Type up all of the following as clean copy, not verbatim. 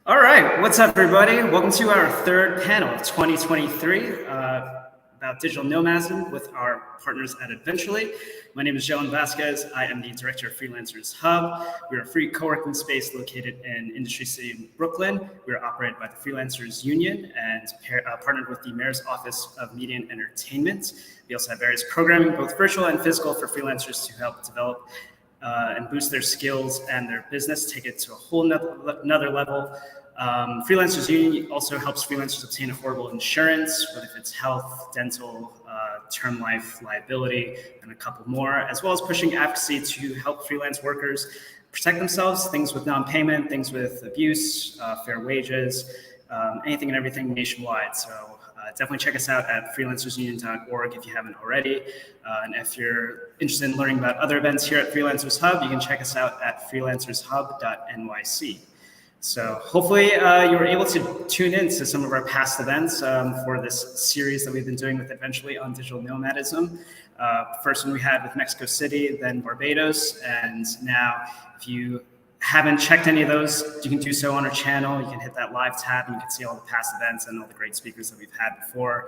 All right, what's up, everybody? Welcome to our third panel of 2023 about digital nomadism with our partners at Eventually. My name is Jalen Vasquez. I am the director of Freelancers Hub. We're a free co-working space located in Industry City in Brooklyn. We're operated by the Freelancers Union and partnered with the Mayor's Office of Media and Entertainment. We also have various programming, both virtual and physical, for freelancers to help develop and boost their skills and their business, take it to a whole another level. Freelancers Union also helps freelancers obtain affordable insurance, whether if it's health, dental, term life, liability, and a couple more, as well as pushing advocacy to help freelance workers protect themselves, things with non-payment, things with abuse, fair wages, anything and everything nationwide. So definitely check us out at freelancersunion.org if you haven't already. And if you're interested in learning about other events here at Freelancers Hub, you can check us out at freelancershub.nyc. So hopefully you were able to tune in to some of our past events for this series that we've been doing with Eventually on digital nomadism. First one we had with Mexico City, then Barbados, and now if you haven't checked any of those, you can do so on our channel. You can hit that live tab and you can see all the past events and all the great speakers that we've had before.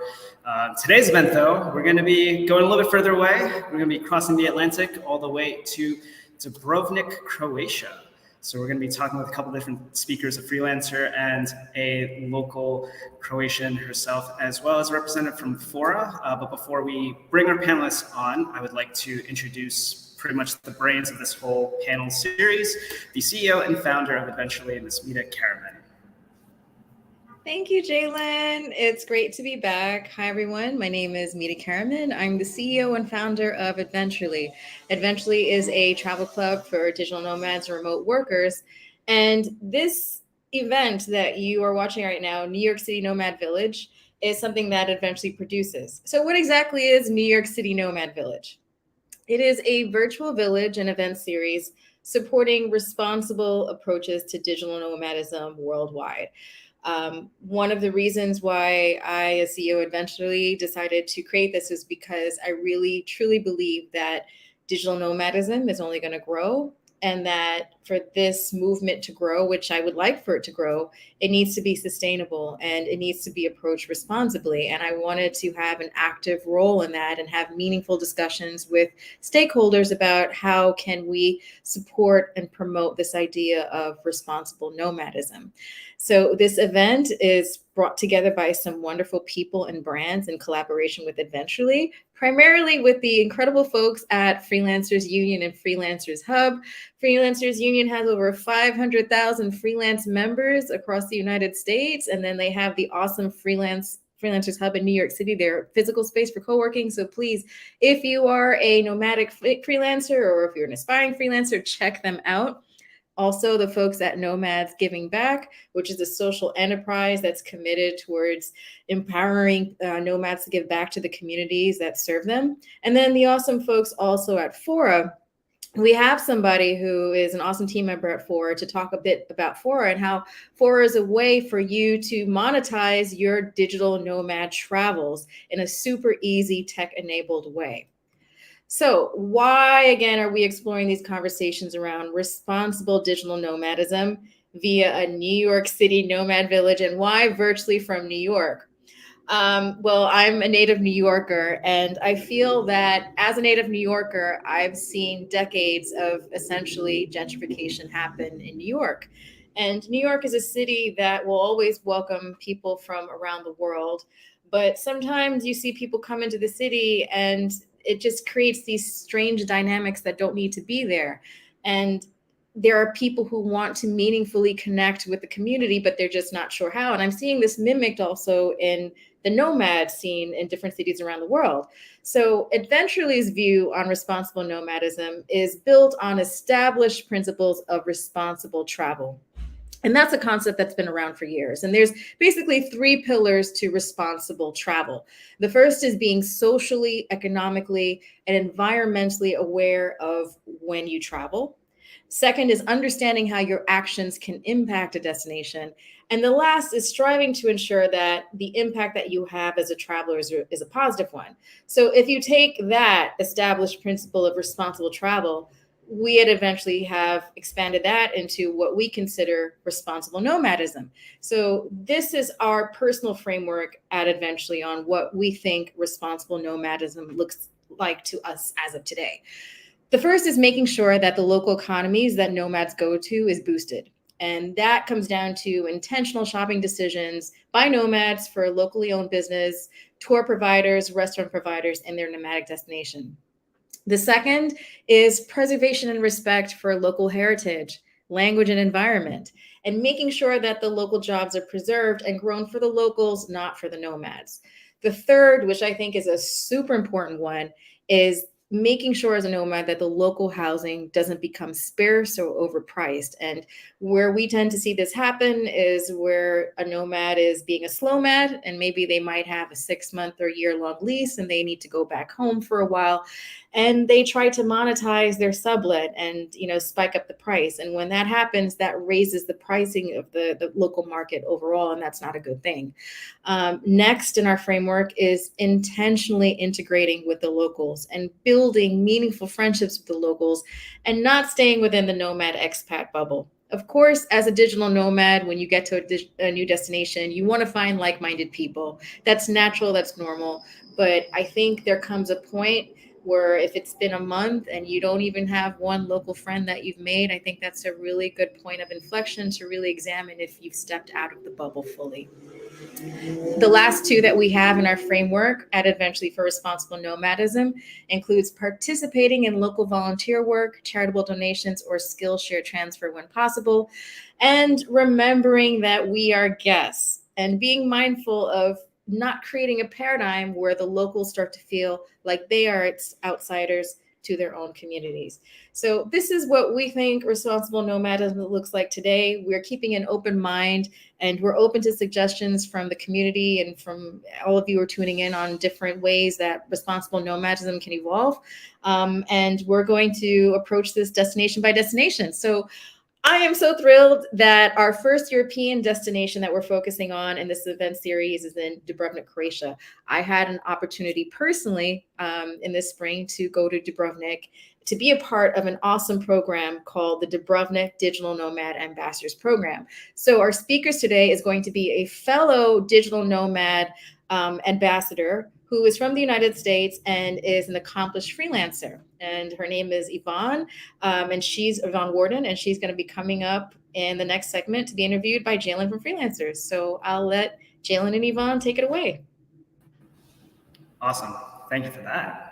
Today's event, though, we're going to be going a little bit further away. We're going to be crossing the Atlantic all the way to Dubrovnik, Croatia. So we're going to be talking with a couple different speakers, a freelancer and a local Croatian herself, as well as a representative from Fora. But before we bring our panelists on, I would like to introduce pretty much the brains of this whole panel series, the CEO and founder of Eventually, Ms. Mita Carriman. Thank you, Jalen. It's great to be back. Hi, everyone. My name is Mita Carriman. I'm the CEO and founder of Eventually. Eventually is a travel club for digital nomads and remote workers. And this event that you are watching right now, New York City Nomad Village, is something that Eventually produces. So what exactly is New York City Nomad Village? It is a virtual village and event series supporting responsible approaches to digital nomadism worldwide. One of the reasons why I, as CEO, eventually decided to create this is because I really, truly believe that digital nomadism is only going to grow, and that for this movement to grow, which I would like for it to grow, it needs to be sustainable and it needs to be approached responsibly. And I wanted to have an active role in that and have meaningful discussions with stakeholders about how can we support and promote this idea of responsible nomadism. So this event is brought together by some wonderful people and brands in collaboration with Eventually, primarily with the incredible folks at Freelancers Union and Freelancers Hub. Freelancers Union has over 500,000 freelance members across the United States, and then they have the awesome Freelancers Hub in New York City, their physical space for co-working. So please, if you are a nomadic freelancer or if you're an aspiring freelancer, check them out. Also, the folks at Nomads Giving Back, which is a social enterprise that's committed towards empowering nomads to give back to the communities that serve them. And then the awesome folks also at Fora. We have somebody who is an awesome team member at Fora to talk a bit about Fora and how Fora is a way for you to monetize your digital nomad travels in a super easy tech-enabled way. So why, again, are we exploring these conversations around responsible digital nomadism via a New York City nomad village, and why virtually from New York? Well, I'm a native New Yorker, and I feel that as a native New Yorker, I've seen decades of essentially gentrification happen in New York. And New York is a city that will always welcome people from around the world. But sometimes you see people come into the city and it just creates these strange dynamics that don't need to be there. And there are people who want to meaningfully connect with the community, but they're just not sure how. And I'm seeing this mimicked also in the nomad scene in different cities around the world. So Eventually's view on responsible nomadism is built on established principles of responsible travel. And that's a concept that's been around for years. And there's basically three pillars to responsible travel. The first is being socially, economically, and environmentally aware of when you travel. Second is understanding how your actions can impact a destination. And the last is striving to ensure that the impact that you have as a traveler is a positive one. So if you take that established principle of responsible travel, we had eventually have expanded that into what we consider responsible nomadism. So this is our personal framework at Eventually on what we think responsible nomadism looks like to us as of today. The first is making sure that the local economies that nomads go to is boosted. And that comes down to intentional shopping decisions by nomads for locally owned business, tour providers, restaurant providers in their nomadic destination. The second is preservation and respect for local heritage, language, and environment, and making sure that the local jobs are preserved and grown for the locals, not for the nomads. The third, which I think is a super important one, is making sure as a nomad that the local housing doesn't become scarce or overpriced. And where we tend to see this happen is where a nomad is being a slow mad, and maybe they might have a 6-month or year-long lease and they need to go back home for a while. And they try to monetize their sublet and spike up the price. And when that happens, that raises the pricing of the local market overall, and that's not a good thing. Next in our framework is intentionally integrating with the locals and building meaningful friendships with the locals and not staying within the nomad expat bubble. Of course, as a digital nomad, when you get to a new destination, you want to find like-minded people. That's natural, that's normal. But I think there comes a point where if it's been a month and you don't even have one local friend that you've made, I think that's a really good point of inflection to really examine if you've stepped out of the bubble fully. The last two that we have in our framework at Eventually for Responsible Nomadism includes participating in local volunteer work, charitable donations, or skill share transfer when possible, and remembering that we are guests and being mindful of not creating a paradigm where the locals start to feel like they are outsiders to their own communities. So this is what we think responsible nomadism looks like today. We're keeping an open mind and we're open to suggestions from the community and from all of you who are tuning in on different ways that responsible nomadism can evolve. And we're going to approach this destination by destination. So I am so thrilled that our first European destination that we're focusing on in this event series is in Dubrovnik, Croatia. I had an opportunity personally in this spring to go to Dubrovnik to be a part of an awesome program called the Dubrovnik Digital Nomad Ambassadors Program. So our speakers today is going to be a fellow digital nomad ambassador who is from the United States and is an accomplished freelancer. And her name is Yvonne, and she's Yvonne Warden, and she's going to be coming up in the next segment to be interviewed by Jalen from Freelancers. So I'll let Jalen and Yvonne take it away. Awesome. Thank you for that.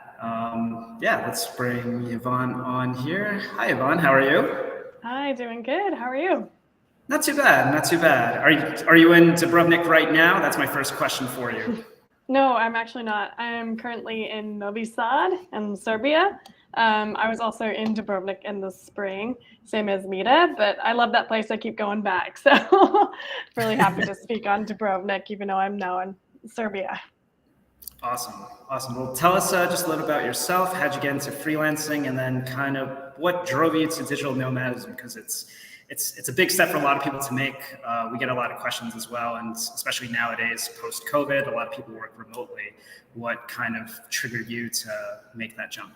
Let's bring Yvonne on here. Hi, Yvonne. How are you? Hi, doing good. How are you? Not too bad. Not too bad. Are you in Dubrovnik right now? That's my first question for you. No, I'm actually not. I am currently in Novi Sad in Serbia. I was also in Dubrovnik in the spring, same as Mita, but I love that place. I keep going back. So really happy to speak on Dubrovnik, even though I'm now in Serbia. Awesome. Well, tell us just a little about yourself. How'd you get into freelancing, and then kind of what drove you to digital nomadism? Because it's a big step for a lot of people to make. We get a lot of questions as well, and especially nowadays, post-COVID, a lot of people work remotely. What kind of triggered you to make that jump?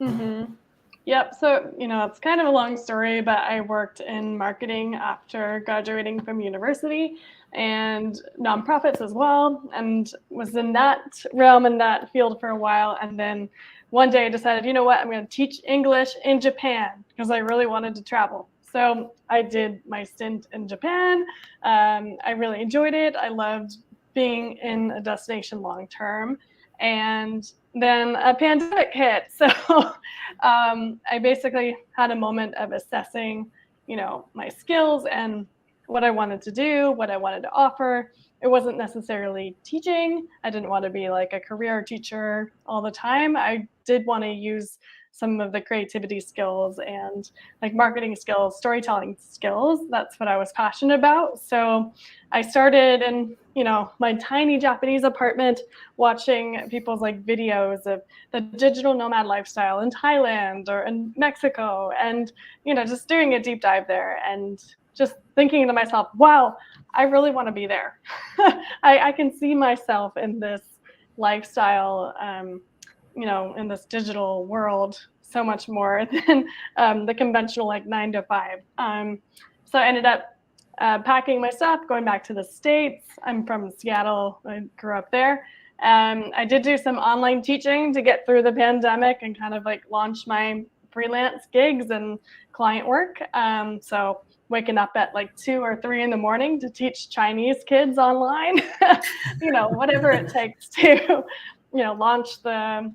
Mm-hmm. Yep. So, it's kind of a long story, but I worked in marketing after graduating from university and nonprofits as well, and was in that realm, in that field for a while. And then one day I decided, you know what, I'm going to teach English in Japan because I really wanted to travel. So I did my stint in Japan. I really enjoyed it. I loved being in a destination long term. And then a pandemic hit. So I basically had a moment of assessing, my skills and what I wanted to do, what I wanted to offer. It wasn't necessarily teaching. I didn't want to be like a career teacher all the time. I did want to use some of the creativity skills and like marketing skills, storytelling skills. That's what I was passionate about. So I started in, my tiny Japanese apartment watching people's like videos of the digital nomad lifestyle in Thailand or in Mexico, and, just doing a deep dive there and just thinking to myself, wow, I really want to be there. I can see myself in this lifestyle, in this digital world so much more than the conventional like 9 to 5. So I ended up packing my stuff, going back to the States. I'm from Seattle. I grew up there. I did do some online teaching to get through the pandemic and kind of like launch my freelance gigs and client work. So waking up at like 2 or 3 in the morning to teach Chinese kids online, whatever it takes to, launch the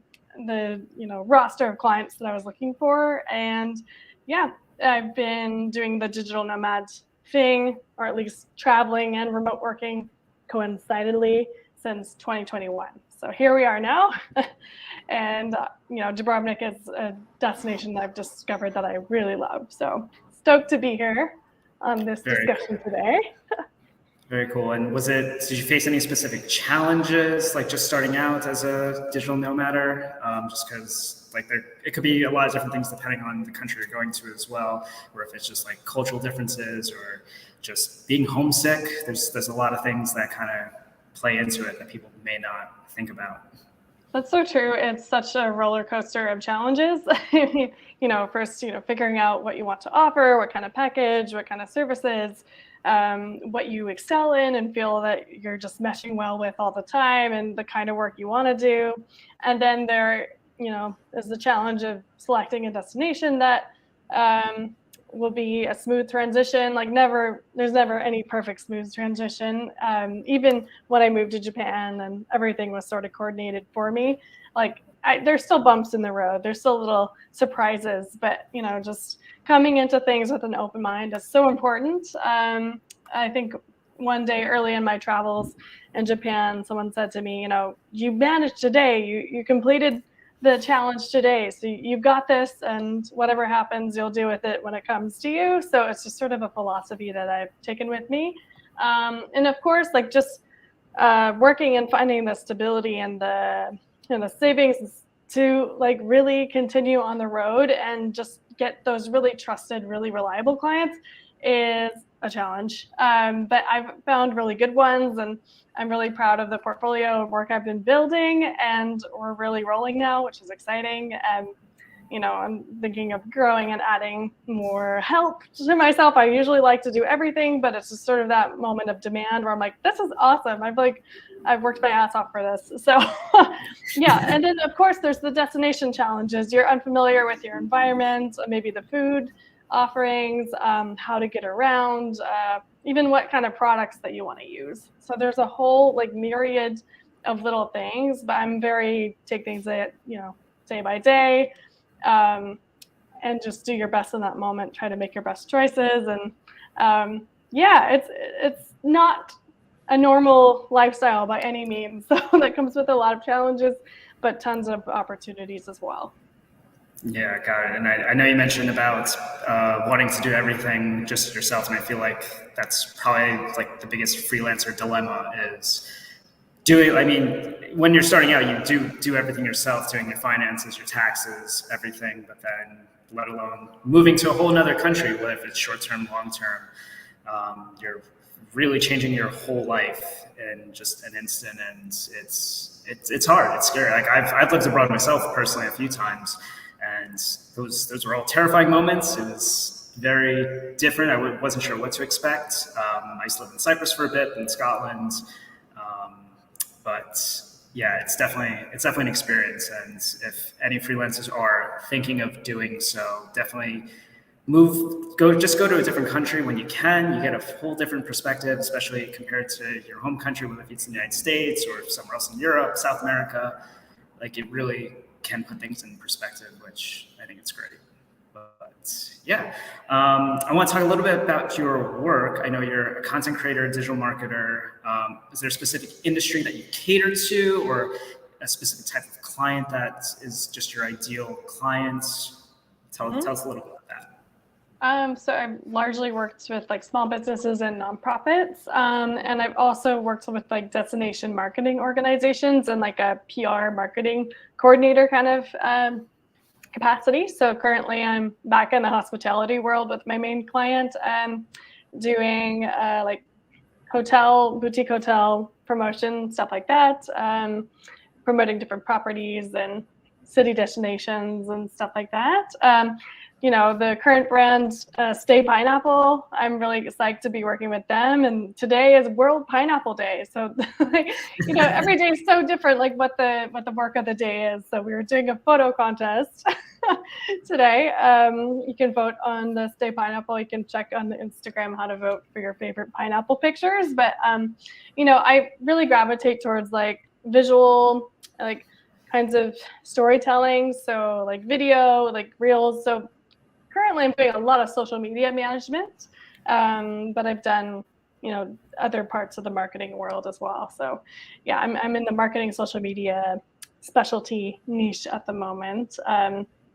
roster of clients that I was looking for. And yeah, I've been doing the digital nomad thing, or at least traveling and remote working coincidentally since 2021. So here we are now. And, Dubrovnik is a destination that I've discovered that I really love. So stoked to be here on this discussion today. Very cool. And did you face any specific challenges, like just starting out as a digital nomader? Just because it could be a lot of different things depending on the country you're going to as well, or if it's just like cultural differences or just being homesick. There's a lot of things that kind of play into it that people may not think about. That's so true. It's such a roller coaster of challenges. First, figuring out what you want to offer, what kind of package, what kind of services, what you excel in and feel that you're just meshing well with all the time, and the kind of work you want to do. And then there, is the challenge of selecting a destination that will be a smooth transition. There's never any perfect smooth transition. Even when I moved to Japan and everything was sort of coordinated for me, there's still bumps in the road. There's still little surprises, but just coming into things with an open mind is so important. I think one day early in my travels in Japan, someone said to me, you managed today, you completed the challenge today. So you've got this, and whatever happens, you'll deal with it when it comes to you. So it's just sort of a philosophy that I've taken with me. And of course, working and finding the stability and the savings to really continue on the road and just get those really trusted, really reliable clients is a challenge. But I've found really good ones, and I'm really proud of the portfolio of work I've been building, and we're really rolling now, which is exciting. And, I'm thinking of growing and adding more help to myself. I usually like to do everything, but it's just sort of that moment of demand where I'm like, this is awesome. I've worked my ass off for this. So yeah. And then of course there's the destination challenges. You're unfamiliar with your environment, maybe the food offerings, how to get around, even what kind of products that you want to use. So there's a whole myriad of little things, but I'm take things day by day, and just do your best in that moment, try to make your best choices. And it's not a normal lifestyle by any means. So that comes with a lot of challenges, but tons of opportunities as well. Yeah, got it. And I know you mentioned about wanting to do everything just yourself, and I feel like that's probably the biggest freelancer dilemma is when you're starting out, you do everything yourself, doing your finances, your taxes, everything, but then let alone moving to a whole nother country, whether it's short-term, long-term, you're really changing your whole life in just an instant, and it's hard, it's scary. I've lived abroad myself personally a few times, and those were all terrifying moments. It was very different. I wasn't sure what to expect. I used to live in Cyprus for a bit, in Scotland. But yeah, it's definitely an experience. And if any freelancers are thinking of doing so, definitely go to a different country when you can. You get a whole different perspective, especially compared to your home country, whether it's in the United States or somewhere else in Europe, South America. It really can put things in perspective, which I think it's great. But yeah, I want to talk a little bit about your work. I know you're a content creator, digital marketer. Is there a specific industry that you cater to, or a specific type of client that is just your ideal client? Tell us a little bit about that. So I've largely worked with like small businesses and nonprofits, and I've also worked with like destination marketing organizations and like a PR marketing coordinator kind of capacity. So currently I'm back in the hospitality world with my main client, doing like boutique hotel promotion, stuff like that, promoting different properties and city destinations and stuff like that. The current brand, Stay Pineapple, I'm really psyched to be working with them. And today is World Pineapple Day. So, every day is so different, like what the work of the day is. So we were doing a photo contest today. You can vote on the Stay Pineapple. You can check on the Instagram how to vote for your favorite pineapple pictures. But, I really gravitate towards like visual, like kinds of storytelling. So like video, like reels. So currently, I'm doing a lot of social media management, but I've done, other parts of the marketing world as well. So, yeah, I'm in the marketing social media specialty niche at the moment,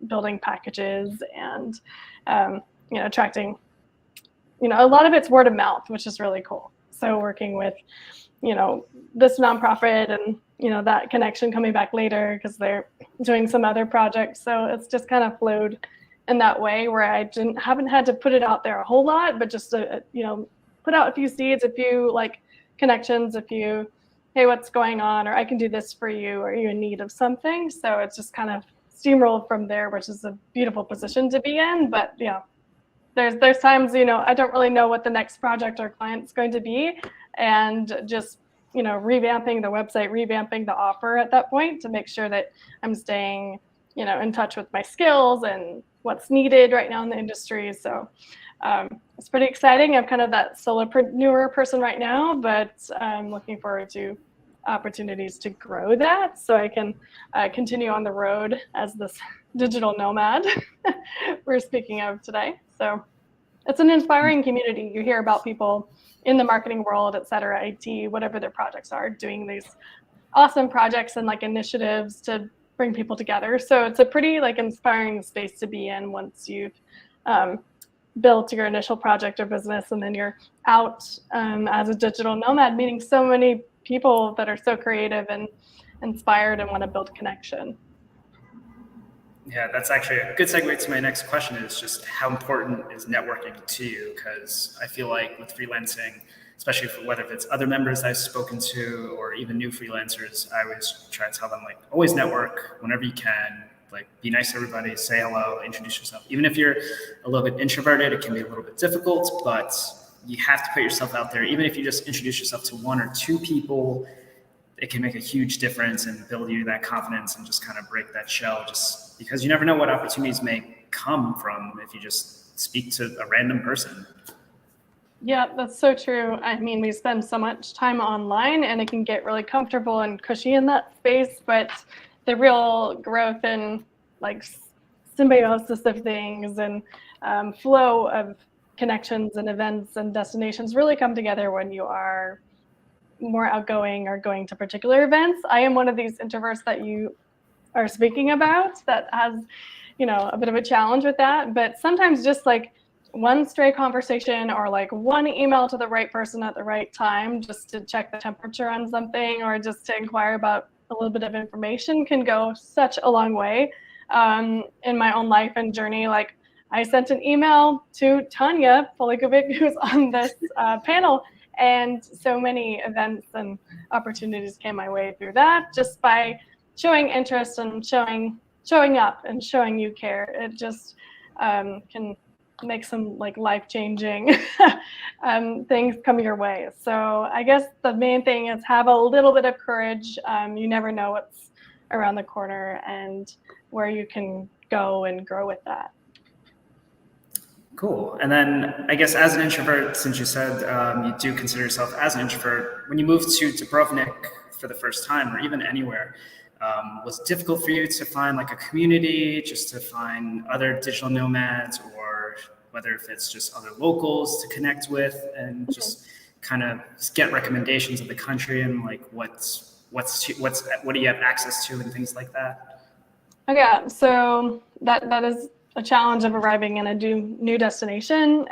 building packages and, attracting, a lot of it's word of mouth, which is really cool. So working with, this nonprofit and, that connection coming back later because they're doing some other projects. So it's just kind of flowed in that way where I haven't had to put it out there a whole lot, but just to, put out a few seeds, a few like connections, hey, what's going on? Or I can do this for you. Are you in need of something? So it's just kind of steamrolled from there, which is a beautiful position to be in. But there's times, I don't really know what the next project or client's going to be. And just, revamping the website, revamping the offer at that point to make sure that I'm staying, in touch with my skills and what's needed right now in the industry. So it's pretty exciting. I'm kind of that solopreneur person right now, but I'm looking forward to opportunities to grow that so I can continue on the road as this digital nomad we're speaking of today. So it's an inspiring community. You hear about people in the marketing world, et cetera, IT, whatever their projects are, doing these awesome projects and like initiatives to bring people together. So it's a pretty like inspiring space to be in once you've built your initial project or business, and then you're out as a digital nomad, meeting so many people that are so creative and inspired and want to build connection. Yeah, that's actually a good segue to my next question, is just how important is networking to you? Because I feel like with freelancing, especially for whether it's other members I've spoken to or even new freelancers, I always try to tell them, like, always network whenever you can, like be nice to everybody, say hello, introduce yourself. Even if you're a little bit introverted, it can be a little bit difficult, but you have to put yourself out there. Even if you just introduce yourself to one or two people, it can make a huge difference and build you that confidence and just kind of break that shell, just because you never know what opportunities may come from if you just speak to a random person. Yeah, that's so true. I mean, we spend so much time online and it can get really comfortable and cushy in that space, but the real growth and like symbiosis of things and flow of connections and events and destinations really come together when you are more outgoing or going to particular events. I am one of these introverts that you are speaking about that has, a bit of a challenge with that. But sometimes just like one stray conversation or like one email to the right person at the right time, just to check the temperature on something or just to inquire about a little bit of information can go such a long way in my own life and journey. Like I sent an email to Tanya Polikovic, who's on this panel, and so many events and opportunities came my way through that just by showing interest and showing up and showing you care. It just can make some like life-changing things come your way. So I guess the main thing is have a little bit of courage. You never know what's around the corner and where you can go and grow with that. Cool. And then I guess as an introvert, since you said you do consider yourself as an introvert, when you moved to Dubrovnik for the first time or even anywhere, was it difficult for you to find like a community, just to find other digital nomads, or whether if it's just other locals to connect with and just kind of get recommendations of the country and like what what do you have access to and things like that? Okay, so that is a challenge of arriving in a new destination.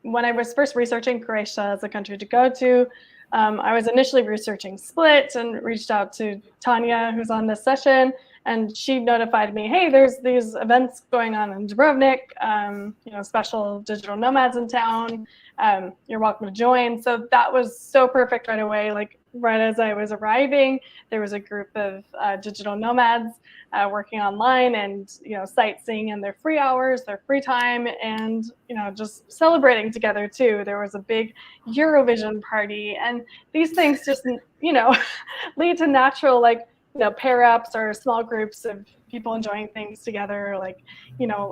When I was first researching Croatia as a country to go to, I was initially researching Split and reached out to Tanya, who's on this session, and she notified me, hey, there's these events going on in Dubrovnik, special digital nomads in town. You're welcome to join. So that was so perfect right away. Like right as I was arriving, there was a group of digital nomads working online and, sightseeing in their free hours, their free time, and, just celebrating together too. There was a big Eurovision party, and these things just, lead to natural, pair ups or small groups of people enjoying things together.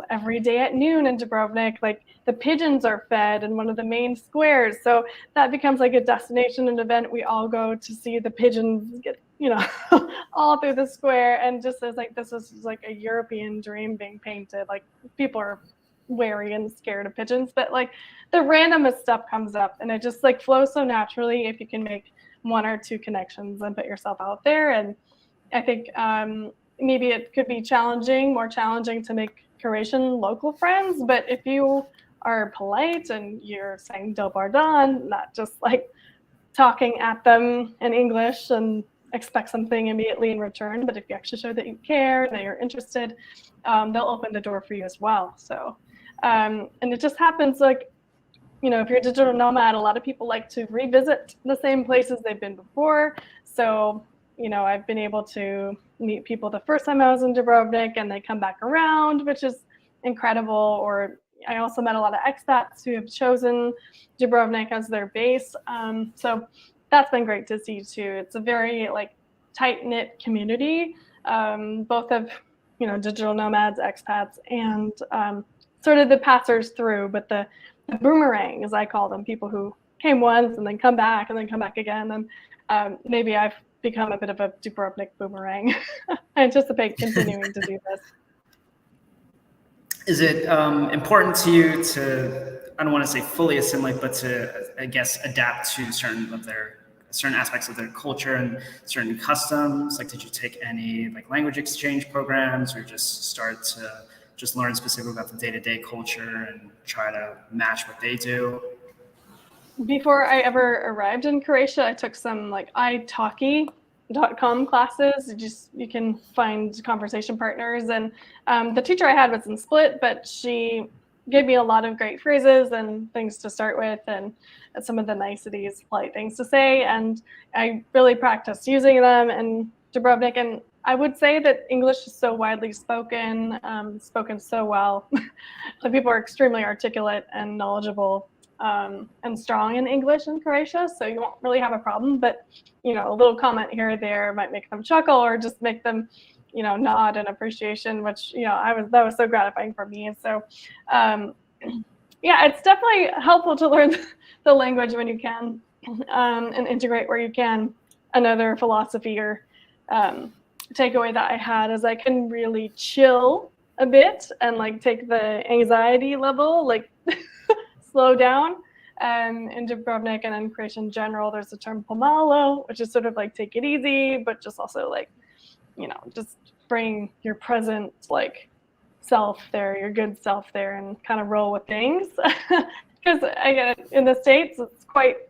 Every day at noon in Dubrovnik, the pigeons are fed in one of the main squares. So that becomes like a destination, an event. We all go to see the pigeons get, all through the square. And just as this was like a European dream being painted, people are wary and scared of pigeons, but the randomest stuff comes up, and it just flows so naturally if you can make one or two connections and put yourself out there. And I think maybe it could be more challenging to make Croatian local friends, but if you are polite and you're saying dobar dan, not just talking at them in English and expect something immediately in return, but if you actually show that you care, that you're interested, they'll open the door for you as well. So, and it just happens if you're a digital nomad, a lot of people like to revisit the same places they've been before. So, I've been able to meet people the first time I was in Dubrovnik and they come back around, which is incredible. Or I also met a lot of expats who have chosen Dubrovnik as their base. So that's been great to see too. It's a very tight-knit community, both of, digital nomads, expats, and sort of the passers through, but the boomerang, as I call them, people who came once and then come back and then come back again. And maybe I've become a bit of a Dubrovnik boomerang. I anticipate continuing to do this. Is it important to you to, I don't want to say fully assimilate, but to, I guess, adapt to certain aspects of their culture and certain customs? Did you take any language exchange programs, or just start to just learn specifically about the day-to-day culture and try to match what they do? Before I ever arrived in Croatia, I took some italki.com classes. You can find conversation partners, and the teacher I had was in Split, but she gave me a lot of great phrases and things to start with, and some of the niceties, polite things to say, and I really practiced using them in Dubrovnik. And I would say that English is so widely spoken so well. The people are extremely articulate and knowledgeable and strong in English in Croatia, so you won't really have a problem. But a little comment here or there might make them chuckle, or just make them nod in appreciation, which that was so gratifying for me. So it's definitely helpful to learn the language when you can, and integrate where you can. Another philosophy or takeaway that I had is I can really chill a bit and take the anxiety level slow down. In Dubrovnik and in Croatia in general, there's the term pomalo, which is sort of take it easy, but just also just bring your present self there, your good self there, and kind of roll with things. Because again, in the States, it's quite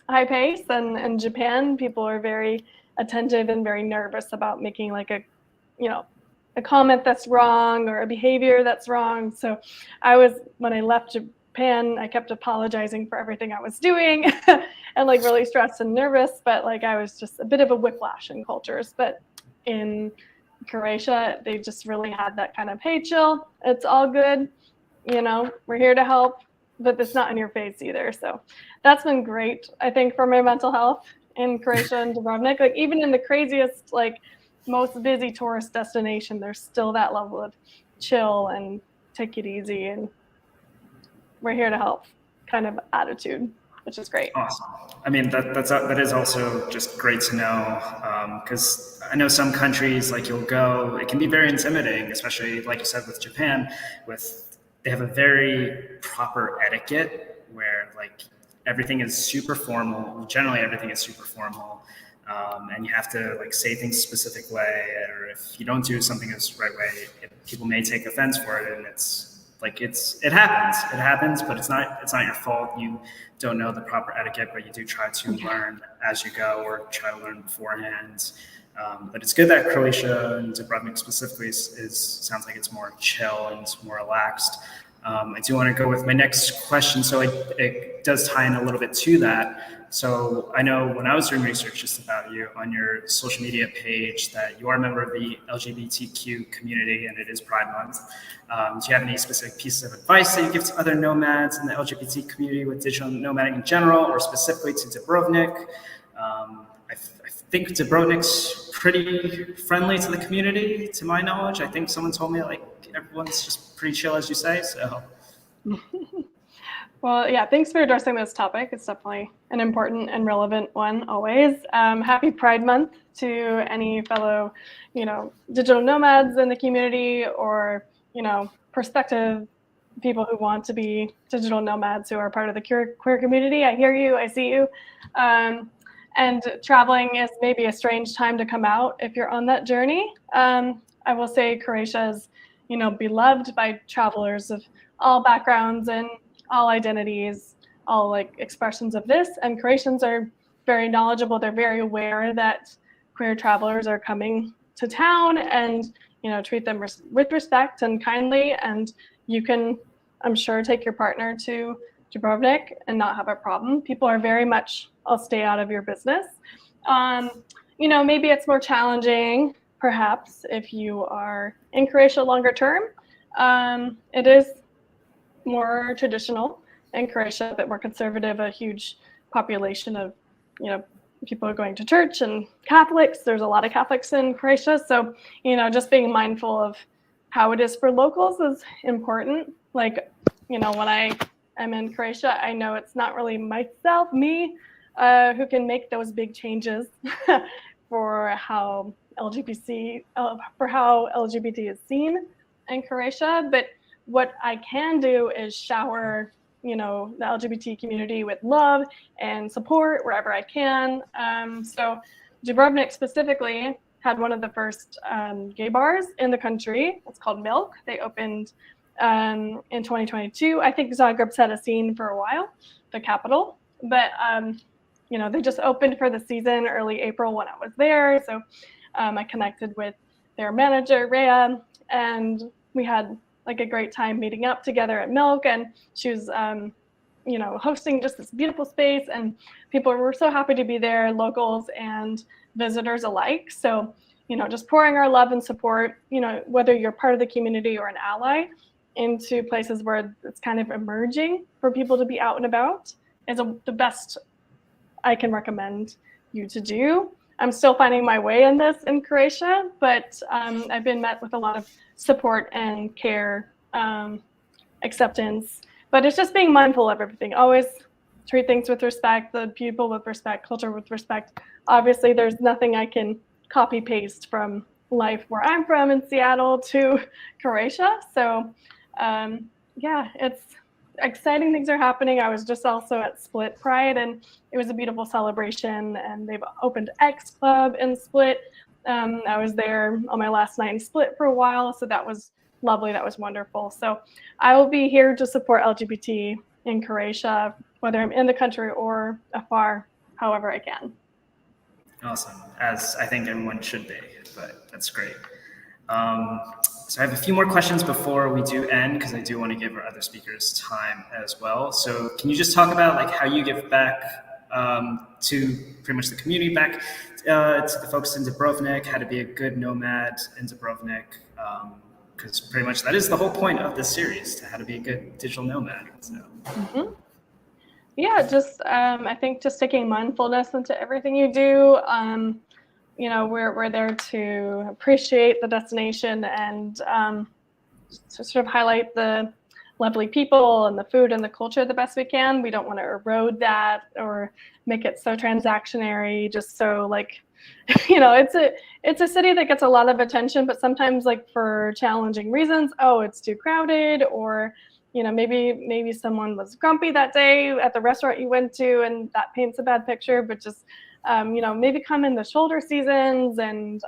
high pace, and in Japan, people are very attentive and very nervous about making a comment that's wrong or a behavior that's wrong. So when I left Japan, I kept apologizing for everything I was doing and really stressed and nervous, but I was just a bit of a whiplash in cultures. But in Croatia, they just really had that kind of, hey, chill, it's all good, we're here to help, but it's not in your face either. So that's been great, I think, for my mental health in Croatia and Dubrovnik. Even in the craziest, most busy tourist destination, there's still that level of chill and take it easy and we're here to help kind of attitude, which is great. Awesome. I mean, that is also just great to know, because I know some countries, you'll go, it can be very intimidating, especially like you said with Japan, they have a very proper etiquette where everything is super formal. Generally, everything is super formal. and you have to like say things a specific way, or if you don't do something the right way, people may take offense for it, and it happens, but it's not your fault. You don't know the proper etiquette, but you do try to learn as you go, or try to learn beforehand. But it's good that Croatia and Dubrovnik specifically sounds like it's more chill and more relaxed. I do want to go with my next question. So it does tie in a little bit to that. So I know when I was doing research just about you on your social media page that you are a member of the LGBTQ community, and it is Pride Month. Do you have any specific pieces of advice that you give to other nomads in the LGBT community with digital nomading in general, or specifically to Dubrovnik? I think Dubrovnik's pretty friendly to the community, to my knowledge. I think someone told me like everyone's just pretty chill, as you say. So. Well, yeah, thanks for addressing this topic. It's definitely an important and relevant one always. Happy Pride Month to any fellow, digital nomads in the community, or, prospective people who want to be digital nomads who are part of the queer community. I hear you, I see you. And traveling is maybe a strange time to come out if you're on that journey. I will say Croatia is, beloved by travelers of all backgrounds and all identities, all like expressions of this. And Croatians are very knowledgeable. They're very aware that queer travelers are coming to town, and treat them with respect and kindly. And you can, I'm sure, take your partner to Dubrovnik and not have a problem. People are very much, I'll stay out of your business. Maybe it's more challenging, perhaps, if you are in Croatia longer term. It is more traditional in Croatia, a bit more conservative, a huge population of, people are going to church and Catholics. There's a lot of Catholics in Croatia. So, just being mindful of how it is for locals is important. Like, when I am in Croatia, I know it's not really me, who can make those big changes for how LGBT is seen in Croatia. But what I can do is shower, the LGBT community with love and support wherever I can. So Dubrovnik specifically had one of the first gay bars in the country. It's called Milk. They opened in 2022. I think Zagreb's had a scene for a while, the capital. But, they just opened for the season early April when I was there. So I connected with their manager, Rhea, and we had like a great time meeting up together at Milk. And she was, hosting just this beautiful space, and people were so happy to be there, locals and visitors alike. So, just pouring our love and support, whether you're part of the community or an ally, into places where it's kind of emerging for people to be out and about is the best I can recommend you to do. I'm still finding my way in this in Croatia, but I've been met with a lot of support and care, acceptance. But it's just being mindful of everything. Always treat things with respect, the people with respect, culture with respect. Obviously, there's nothing I can copy paste from life where I'm from in Seattle to Croatia. So it's exciting things are happening. I was just also at Split Pride, and it was a beautiful celebration, and they've opened X Club in Split. I was there on my last night in Split for a while, so that was lovely. That was wonderful. So I will be here to support LGBT in Croatia, whether I'm in the country or afar, however I can. Awesome, as I think everyone should be, but that's great. So I have a few more questions before we do end, because I do want to give our other speakers time as well. So can you just talk about like how you give back to pretty much the community, back to the folks in Dubrovnik, how to be a good nomad in Dubrovnik, because pretty much that is the whole point of this series, to how to be a good digital nomad. So. Mm-hmm. Yeah, just I think just taking mindfulness into everything you do. We're there to appreciate the destination and to sort of highlight the lovely people and the food and the culture the best we can. We don't want to erode that or make it so transactionary, just so like, it's a city that gets a lot of attention, but sometimes like for challenging reasons, it's too crowded, or maybe someone was grumpy that day at the restaurant you went to, and that paints a bad picture. But just maybe come in the shoulder seasons and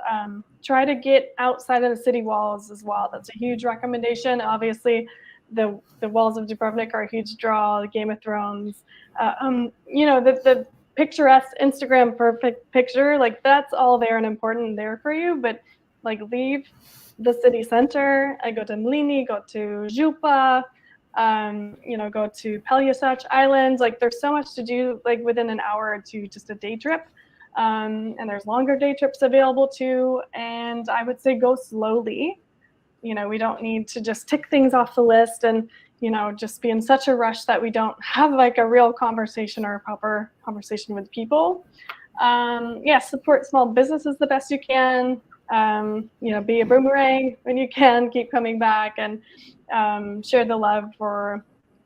try to get outside of the city walls as well. That's a huge recommendation. Obviously, the walls of Dubrovnik are a huge draw. The Game of Thrones, the picturesque Instagram perfect picture, like that's all there and important there for you. But like leave the city center. I go to Mlini, go to Župa, go to Peljasac Islands. Like there's so much to do like within an hour or two, just a day trip. And there's longer day trips available too. And I would say go slowly. We don't need to just tick things off the list and, just be in such a rush that we don't have like a real conversation or a proper conversation with people. Support small businesses the best you can. Be a boomerang when you can, keep coming back and share the love for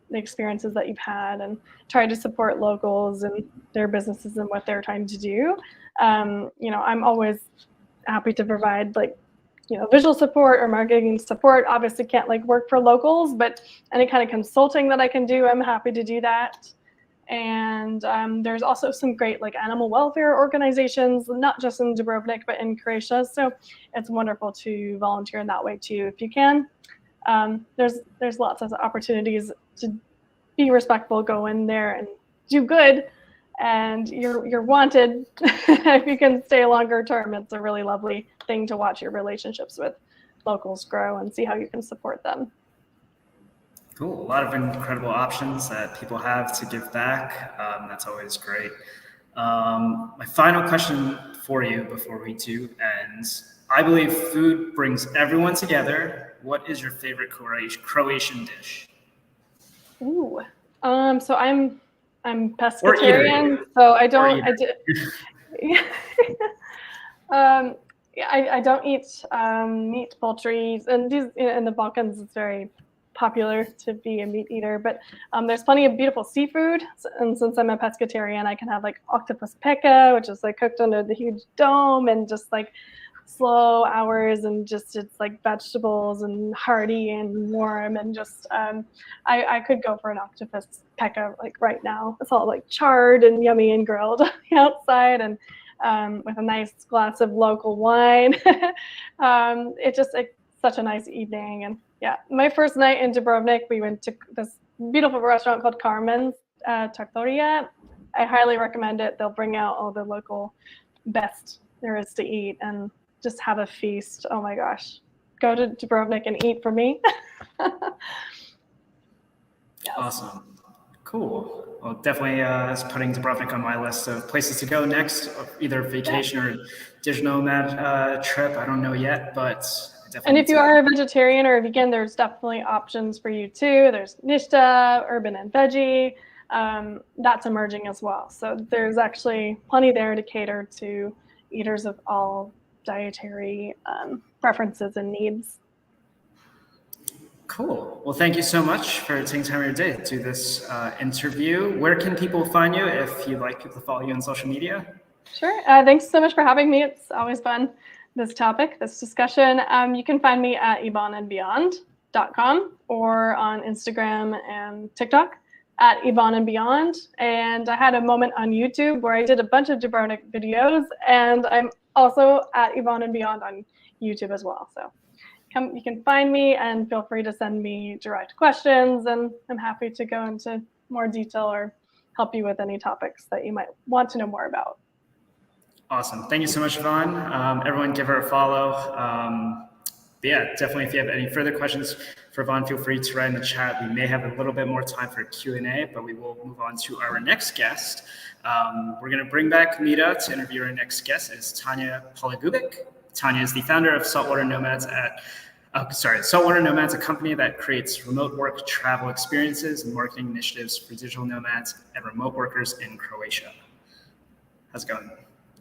the experiences that you've had and try to support locals and their businesses and what they're trying to do. I'm always happy to provide visual support or marketing support. Obviously can't work for locals, but any kind of consulting that I can do, I'm happy to do that. And there's also some great animal welfare organizations, not just in Dubrovnik, but in Croatia. So it's wonderful to volunteer in that way too, if you can. There's lots of opportunities to be respectful, go in there and do good, and you're wanted. If you can stay longer term, it's a really lovely thing to watch your relationships with locals grow and see how you can support them. Cool. A lot of incredible options that people have to give back. That's always great. My final question for you before we do end. I believe food brings everyone together. What is your favorite Croatian dish? Ooh. So I'm pescatarian, so I don't. I don't eat meat, poultry, and these in the Balkans it's very popular to be a meat eater. But there's plenty of beautiful seafood, and since I'm a pescatarian, I can have octopus peka, which is cooked under the huge dome, and just slow hours, and just it's vegetables and hearty and warm, and just I could go for an octopus peka right now. It's all charred and yummy and grilled outside, and with a nice glass of local wine. It's such a nice evening. And yeah, my first night in Dubrovnik, we went to this beautiful restaurant called Carmen's Restaurant. I highly recommend it. They'll bring out all the local best there is to eat and just have a feast. Oh my gosh. Go to Dubrovnik and eat for me. Yes. Awesome. Cool. Well, definitely is putting Dubrovnik on my list of places to go next, either vacation or digital nomad trip. I don't know yet, but definitely. And if you are a vegetarian or a vegan, there's definitely options for you too. There's Nishta, Urban and Veggie. That's emerging as well. So there's actually plenty there to cater to eaters of all dietary preferences and needs. Cool. Well, thank you so much for taking time of your day to do this interview. Where can people find you if you'd like people to follow you on social media? Sure. Thanks so much for having me. It's always fun, this topic, this discussion. You can find me at YvonneandBeyond.com or on Instagram and TikTok at Yvonne and Beyond. And I had a moment on YouTube where I did a bunch of Dubrovnik videos, and I'm also at Yvonne and Beyond on YouTube as well. So you can find me and feel free to send me direct questions, and I'm happy to go into more detail or help you with any topics that you might want to know more about. Awesome. Thank you so much, Yvonne. Everyone give her a follow. But yeah, definitely if you have any further questions for Yvonne, feel free to write in the chat. We may have a little bit more time for Q&A, but we will move on to our next guest. We're going to bring back Mita to interview our next guest. Is Tanya Polagubic. Tanya is the founder of Saltwater Nomads Saltwater Nomads, a company that creates remote work travel experiences and marketing initiatives for digital nomads and remote workers in Croatia. How's it going?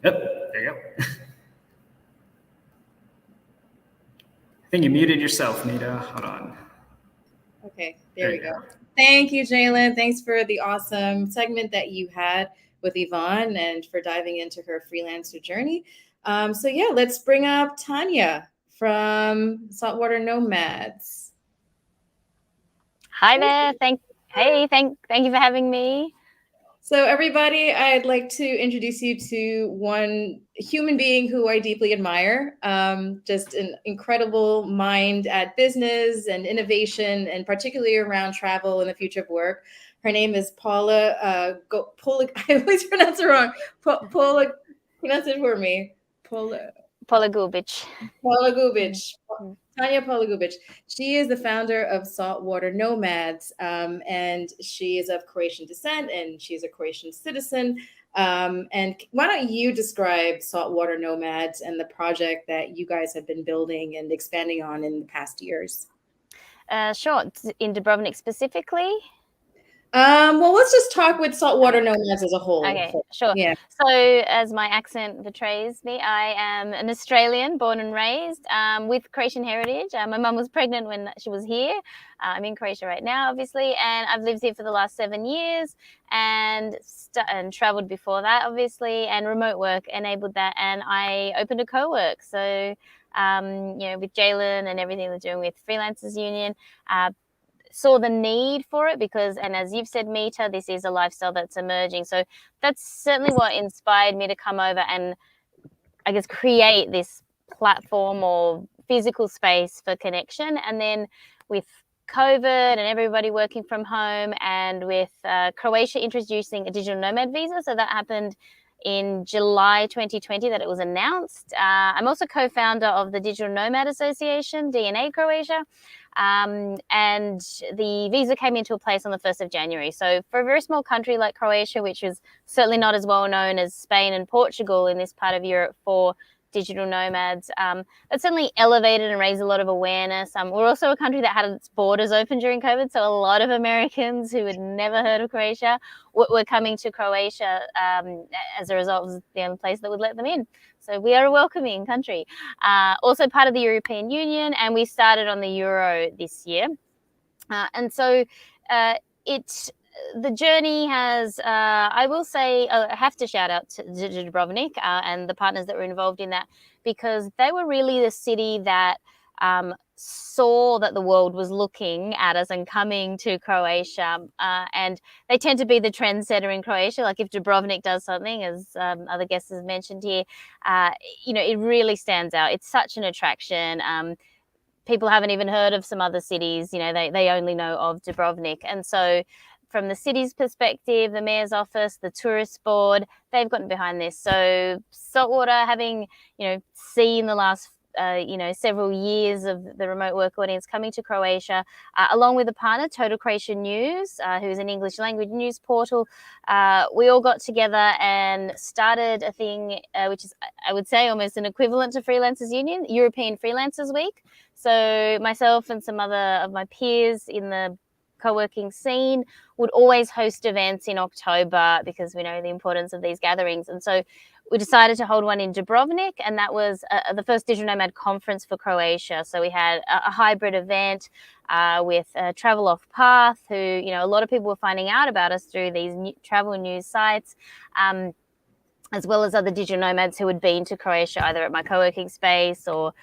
Yep, there you go. I think you muted yourself, Mita. Hold on. Okay, there we go. Thank you, Jalen. Thanks for the awesome segment that you had with Yvonne and for diving into her freelancer journey. So yeah, let's bring up Tanya from Saltwater Nomads. Hi there. Thank you for having me. So everybody, I'd like to introduce you to one human being who I deeply admire. Just an incredible mind at business and innovation, and particularly around travel and the future of work. Her name is Paula. Paula, I always pronounce it wrong. Paula, pronounce it for me. Paula. Paula Gubic. Paula Gubic. Tanya Paula Gubic. She is the founder of Saltwater Nomads, and she is of Croatian descent, and she's a Croatian citizen. And why don't you describe Saltwater Nomads and the project that you guys have been building and expanding on in the past years? Sure. In Dubrovnik specifically? Well, let's just talk with Saltwater Nomads as a whole. Okay, sure. Yeah. So as my accent betrays me, I am an Australian born and raised with Croatian heritage. My mum was pregnant when she was here. I'm in Croatia right now, obviously, and I've lived here for the last 7 years and traveled before that, obviously, and remote work enabled that. And I opened a co-work. So, with Jalen and everything we're doing with Freelancers Union, saw the need for it because, and as you've said, Mita, this is a lifestyle that's emerging. So that's certainly what inspired me to come over and, I guess, create this platform or physical space for connection. And then with COVID and everybody working from home, and with Croatia introducing a digital nomad visa, so that happened in July 2020 that it was announced. I'm also co-founder of the Digital Nomad Association, DNA Croatia. And the visa came into place on the 1st of January. So for a very small country like Croatia, which is certainly not as well known as Spain and Portugal in this part of Europe for digital nomads, that certainly elevated and raised a lot of awareness. We're also a country that had its borders open during COVID. So a lot of Americans who had never heard of Croatia were coming to Croatia as a result of the only place that would let them in. So we are a welcoming country. Also part of the European Union, and we started on the Euro this year. And so the journey has, I will say, I have to shout out to Dubrovnik and the partners that were involved in that, because they were really the city that saw that the world was looking at us and coming to Croatia. And they tend to be the trendsetter in Croatia. Like if Dubrovnik does something, as other guests have mentioned here, it really stands out. It's such an attraction. People haven't even heard of some other cities. They only know of Dubrovnik. And so from the city's perspective, the mayor's office, the tourist board, they've gotten behind this. So Saltwater, having, seen the last, several years of the remote work audience coming to Croatia, along with a partner, Total Croatian News, who's an English language news portal, we all got together and started a thing which is, I would say, almost an equivalent to Freelancers Union, European Freelancers Week. So myself and some other of my peers in the co-working scene would always host events in October because we know the importance of these gatherings. And so we decided to hold one in Dubrovnik, and that was the first Digital Nomad conference for Croatia. So we had a hybrid event with Travel Off Path, who, a lot of people were finding out about us through these travel news sites, as well as other digital nomads who had been to Croatia, either at my co-working space or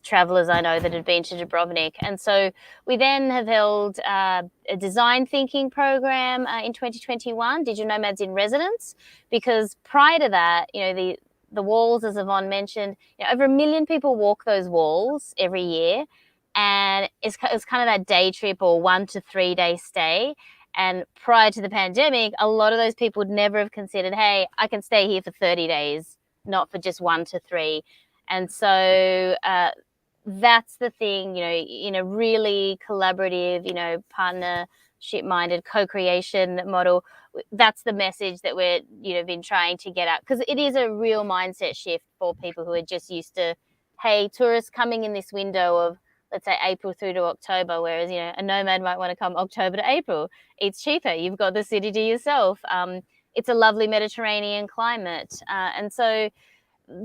travelers I know that had been to Dubrovnik. And so we then have held a design thinking program in 2021, Digital Nomads in Residence, because prior to that, the walls, as Yvonne mentioned, over 1 million people walk those walls every year. And it's kind of that day trip or 1 to 3 day stay. And prior to the pandemic, a lot of those people would never have considered, hey, I can stay here for 30 days, not for just 1 to 3. And so that's the thing, in a really collaborative, partnership-minded co-creation model. That's the message that we're, been trying to get at, because it is a real mindset shift for people who are just used to, hey, tourists coming in this window of, let's say, April through to October, whereas, a nomad might want to come October to April. It's cheaper. You've got the city to yourself. It's a lovely Mediterranean climate. And so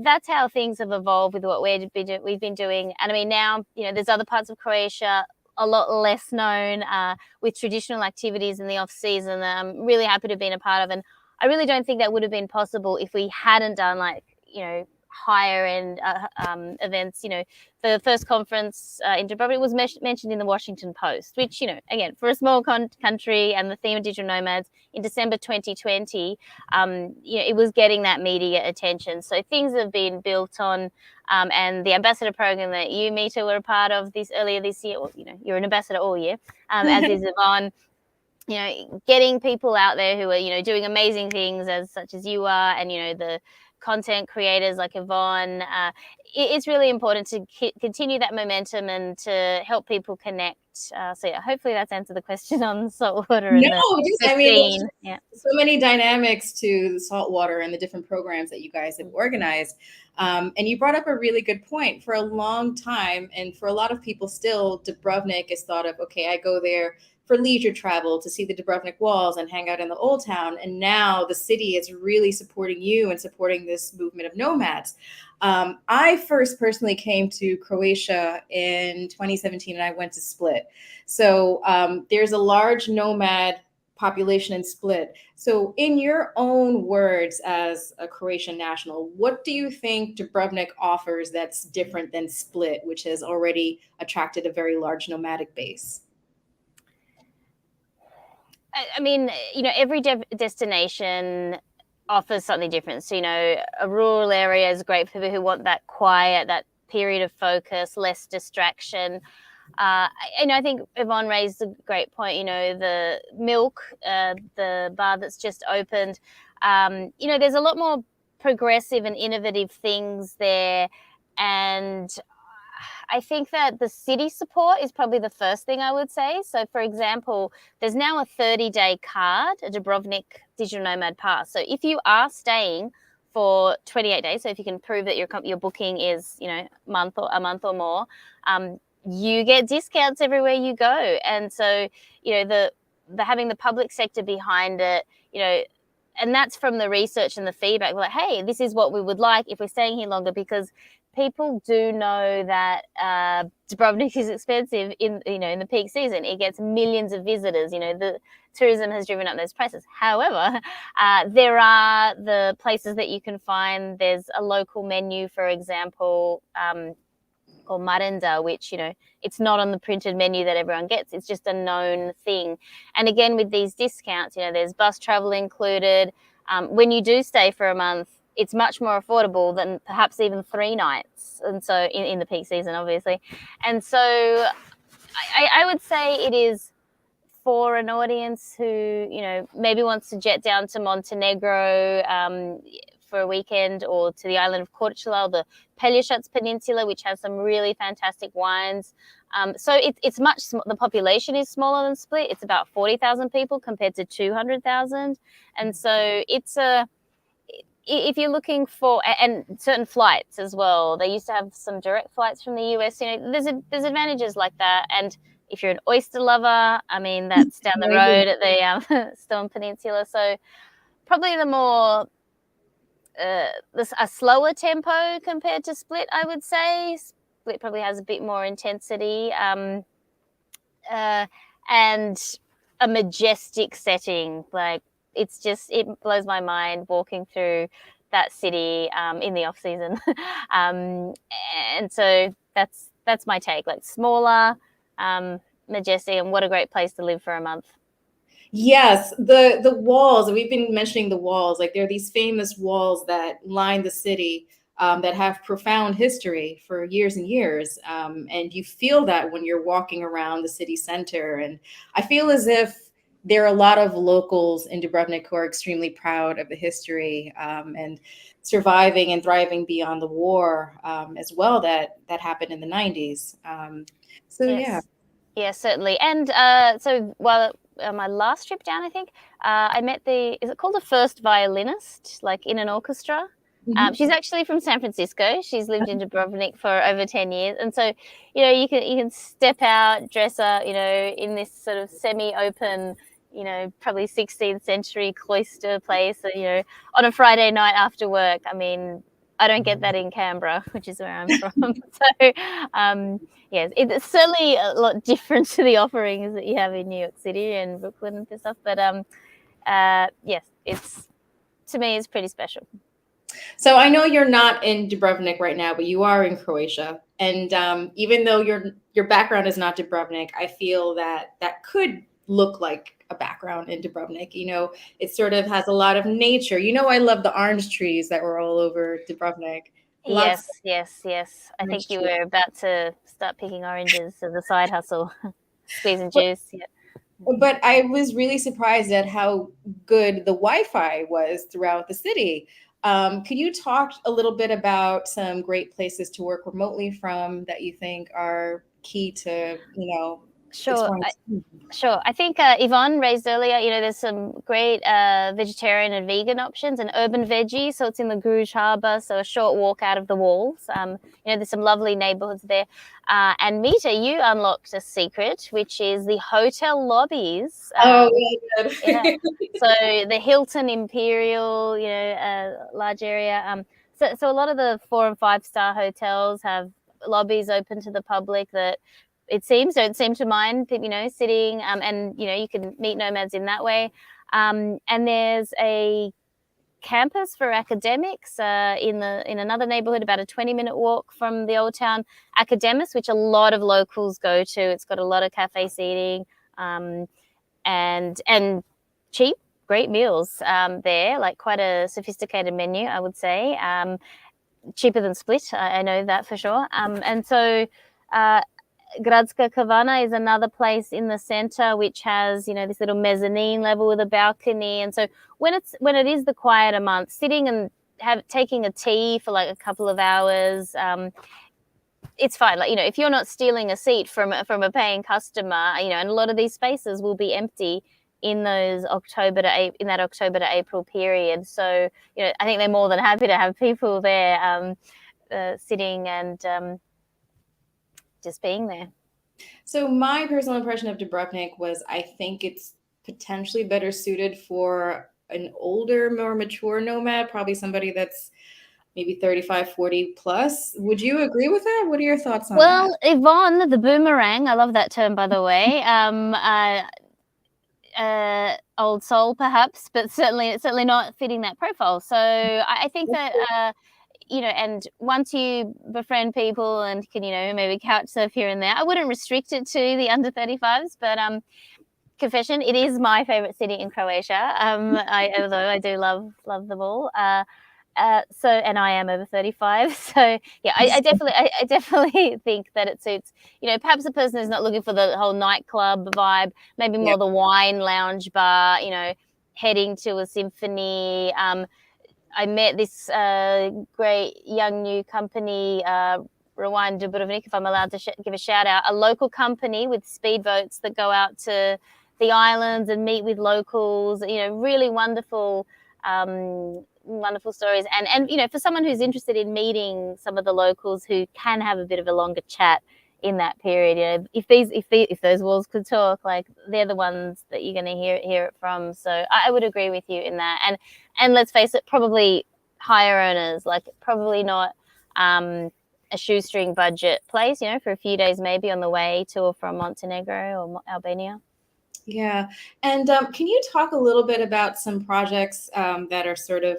that's how things have evolved with what we've been doing. And I mean, now, there's other parts of Croatia a lot less known with traditional activities in the off season that I'm really happy to have been a part of. And I really don't think that would have been possible if we hadn't done higher end events. The first conference in Dubrovnik was mentioned in the Washington Post, which, again, for a small country and the theme of digital nomads in December 2020, it was getting that media attention. So things have been built on, and the ambassador program that you, Mita, were a part of earlier this year. Well, you're an ambassador all year, as is Yvonne. Getting people out there who are, doing amazing things such as you are, and, the content creators like Yvonne. It's really important to continue that momentum and to help people connect. Hopefully that's answered the question on saltwater and the scene. Yeah. So many dynamics to the saltwater and the different programs that you guys have organized. And you brought up a really good point. For a long time, and for a lot of people still, Dubrovnik is thought of, okay, I go there for leisure travel to see the Dubrovnik walls and hang out in the old town. And now the city is really supporting you and supporting this movement of nomads. I first personally came to Croatia in 2017 and I went to Split. So there's a large nomad population in Split. So in your own words as a Croatian national, what do you think Dubrovnik offers that's different than Split, which has already attracted a very large nomadic base? I mean, every destination offers something different. So, a rural area is great for people who want that quiet, that period of focus, less distraction. And I think Yvonne raised a great point, the Milk, the bar that's just opened, there's a lot more progressive and innovative things there. And I think that the city support is probably the first thing I would say. So, for example, there's now a 30-day card, a Dubrovnik Digital Nomad Pass. So if you are staying for 28 days, so if you can prove that your booking is, a month or more, you get discounts everywhere you go. And so, the having the public sector behind it, and that's from the research and the feedback, like, hey, this is what we would like if we're staying here longer, because people do know that Dubrovnik is expensive in the peak season. It gets millions of visitors. The tourism has driven up those prices. However, there are the places that you can find. There's a local menu, for example, called Marenda, which, it's not on the printed menu that everyone gets. It's just a known thing. And again, with these discounts, there's bus travel included. When you do stay for a month, it's much more affordable than perhaps even 3 nights. And so in the peak season, obviously. And so I would say it is for an audience who, maybe wants to jet down to Montenegro for a weekend, or to the island of Korčula, the Pelješac Peninsula, which has some really fantastic wines. So it's the population is smaller than Split. It's about 40,000 people compared to 200,000. And so if you're looking for, and certain flights as well, they used to have some direct flights from the US, there's advantages like that. And if you're an oyster lover, I mean, that's down the road at the Stone Peninsula. So probably the more, a slower tempo compared to Split, I would say. Split probably has a bit more intensity, and a majestic setting. Like, it blows my mind walking through that city in the off season. And so that's my take. Like, smaller, majestic, and what a great place to live for a month. Yes, the walls, we've been mentioning the walls, like there are these famous walls that line the city that have profound history for years and years. And you feel that when you're walking around the city center. And I feel as if there are a lot of locals in Dubrovnik who are extremely proud of the history and surviving and thriving beyond the war as well that happened in the 90s. Yes. Yeah, certainly. And so my last trip down, I think, I met is it called the first violinist, like in an orchestra? Mm-hmm. She's actually from San Francisco. She's lived in Dubrovnik for over 10 years. And so, you can step out, dress up, in this sort of semi-open, probably 16th century cloister place, on a Friday night after work. I mean, I don't get that in Canberra, which is where I'm from. So, yes, it's certainly a lot different to the offerings that you have in New York City and Brooklyn and stuff. But yes, to me, it's pretty special. So I know you're not in Dubrovnik right now, but you are in Croatia. And even though your background is not Dubrovnik, I feel that that could look like a background in Dubrovnik. You know, it sort of has a lot of nature. You know, I love the orange trees that were all over Dubrovnik. Lots Yes, yes, yes. I of orange think you trees. were about to start picking oranges as a side hustle, squeezing juice. Yeah. But I was really surprised at how good the Wi-Fi was throughout the city. Could you talk a little bit about some great places to work remotely from that you think are key to, Sure. exploring? Sure. I think Yvonne raised earlier, there's some great vegetarian and vegan options and urban veggie. So it's in the Gruž Harbour, so a short walk out of the walls. There's some lovely neighborhoods there. And Mita, you unlocked a secret, which is the hotel lobbies. Oh, really good. Yeah. So the Hilton Imperial, large area. So a lot of the 4 and 5 star hotels have lobbies open to the public that don't seem to mind, sitting, and you can meet nomads in that way. And there's a campus for academics in another neighborhood, about a 20-minute walk from the old town, Academus, which a lot of locals go to. It's got a lot of cafe seating, and cheap, great meals there, like quite a sophisticated menu, I would say. Cheaper than Split, I know that for sure. And so Grazka Cabana is another place in the center which has, this little mezzanine level with a balcony. And so when it is the quieter month, sitting and taking a tea for like a couple of hours, it's fine. Like, if you're not stealing a seat from a paying customer, and a lot of these spaces will be empty in those October to April period. So, I think they're more than happy to have people there sitting and just being there. So my personal impression of Dubrovnik was I think it's potentially better suited for an older, more mature nomad, probably somebody that's maybe 35, 40 plus. Would you agree with that? What are your thoughts on that? Well, Yvonne, the Boomerang, I love that term, by the way. Old soul, perhaps, but certainly not fitting that profile. So I think that and once you befriend people and can, maybe couch surf here and there, I wouldn't restrict it to the under 35s, but confession, it is my favorite city in Croatia. Although I do love them all. So, and I am over 35. So yeah, I definitely think that it suits, perhaps a person who's not looking for the whole nightclub vibe, maybe more the wine lounge bar, heading to a symphony. I met this great young new company, Rewind Dubrovnik, if I'm allowed to give a shout out, a local company with speedboats that go out to the islands and meet with locals, really wonderful stories. And for someone who's interested in meeting some of the locals who can have a bit of a longer chat in that period, if those walls could talk, like they're the ones that you're going to hear it from. So I would agree with you in that. And let's face it, probably higher earners, like probably not a shoestring budget place, for a few days maybe on the way to or from Montenegro or Albania. Yeah. And can you talk a little bit about some projects that are sort of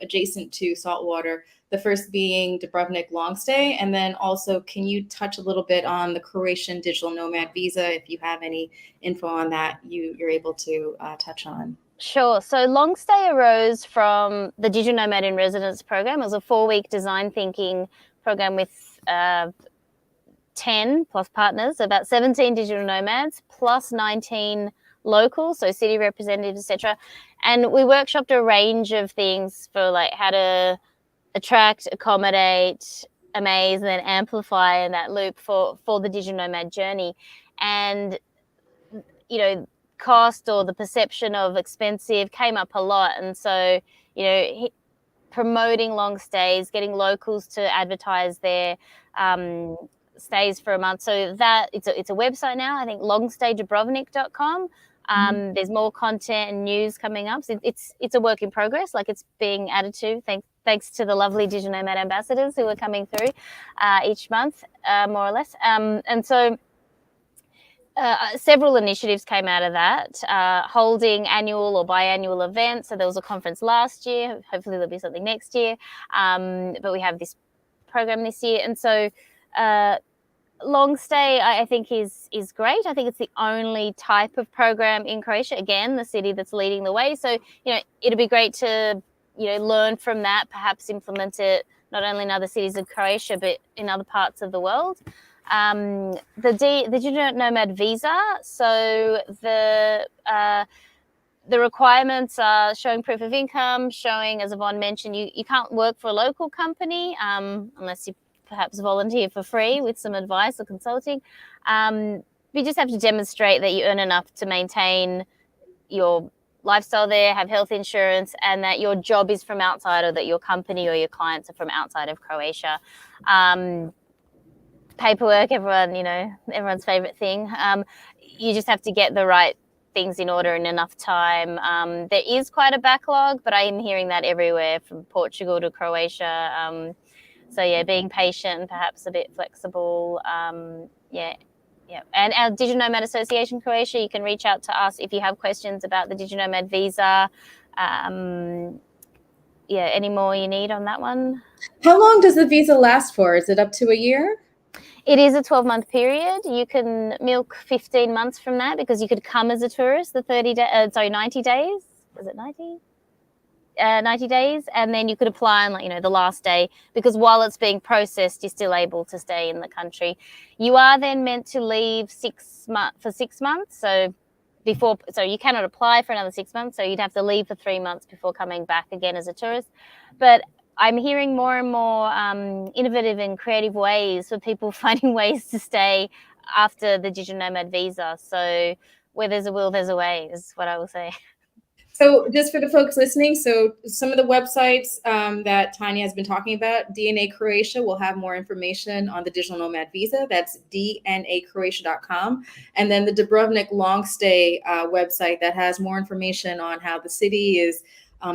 adjacent to Saltwater? The first being Dubrovnik Long Stay. And then also, can you touch a little bit on the Croatian digital nomad visa? If you have any info on that, you're able to touch on. Sure. So Long Stay arose from the Digital Nomad in Residence program. It was a 4-week design thinking program with 10 plus partners, about 17 digital nomads plus 19 locals, so city representatives, etc. And we workshopped a range of things for like how to attract, accommodate, amaze, and then amplify in that loop for the digital nomad journey. And cost or the perception of expensive came up a lot. And so promoting long stays, getting locals to advertise their stays for a month. So that it's a website now, I think longstaydubrovnik.com. There's more content and news coming up. So it's a work in progress, like it's being added to. Thanks to the lovely digital nomad ambassadors who are coming through each month, more or less. And so several initiatives came out of that, holding annual or biannual events. So there was a conference last year. Hopefully there'll be something next year. But we have this program this year. And so long stay, I think, is great. I think it's the only type of program in Croatia. Again, the city that's leading the way. So, it'd be great to, learn from that, perhaps implement it not only in other cities of Croatia, but in other parts of the world. The digital nomad visa. So the requirements are showing proof of income, showing, as Yvonne mentioned, you can't work for a local company unless you perhaps volunteer for free with some advice or consulting. You just have to demonstrate that you earn enough to maintain your lifestyle there, have health insurance, and that your job is from outside, or that your company or your clients are from outside of Croatia. Paperwork, everyone's favorite thing. You just have to get the right things in order in enough time. There is quite a backlog, but I am hearing that everywhere from Portugal to Croatia. So being patient and perhaps a bit flexible. And our Digital Nomad Association Croatia, you can reach out to us if you have questions about the Digital Nomad visa. Any more you need on that one? How long does the visa last for? Is it up to a year? It is a 12-month period. You can milk 15 months from that, because you could come as a tourist the 90 days. Was it 90? 90 days, and then you could apply on the last day, because while it's being processed, you're still able to stay in the country. You are then meant to leave for 6 months. So you cannot apply for another 6 months. So you'd have to leave for 3 months before coming back again as a tourist. But I'm hearing more and more innovative and creative ways for people finding ways to stay after the digital nomad visa. So where there's a will, there's a way, is what I will say. So just for the folks listening, so some of the websites that Tanya has been talking about, DNA Croatia will have more information on the digital nomad visa. That's dnacroatia.com. And then the Dubrovnik long stay website that has more information on how the city is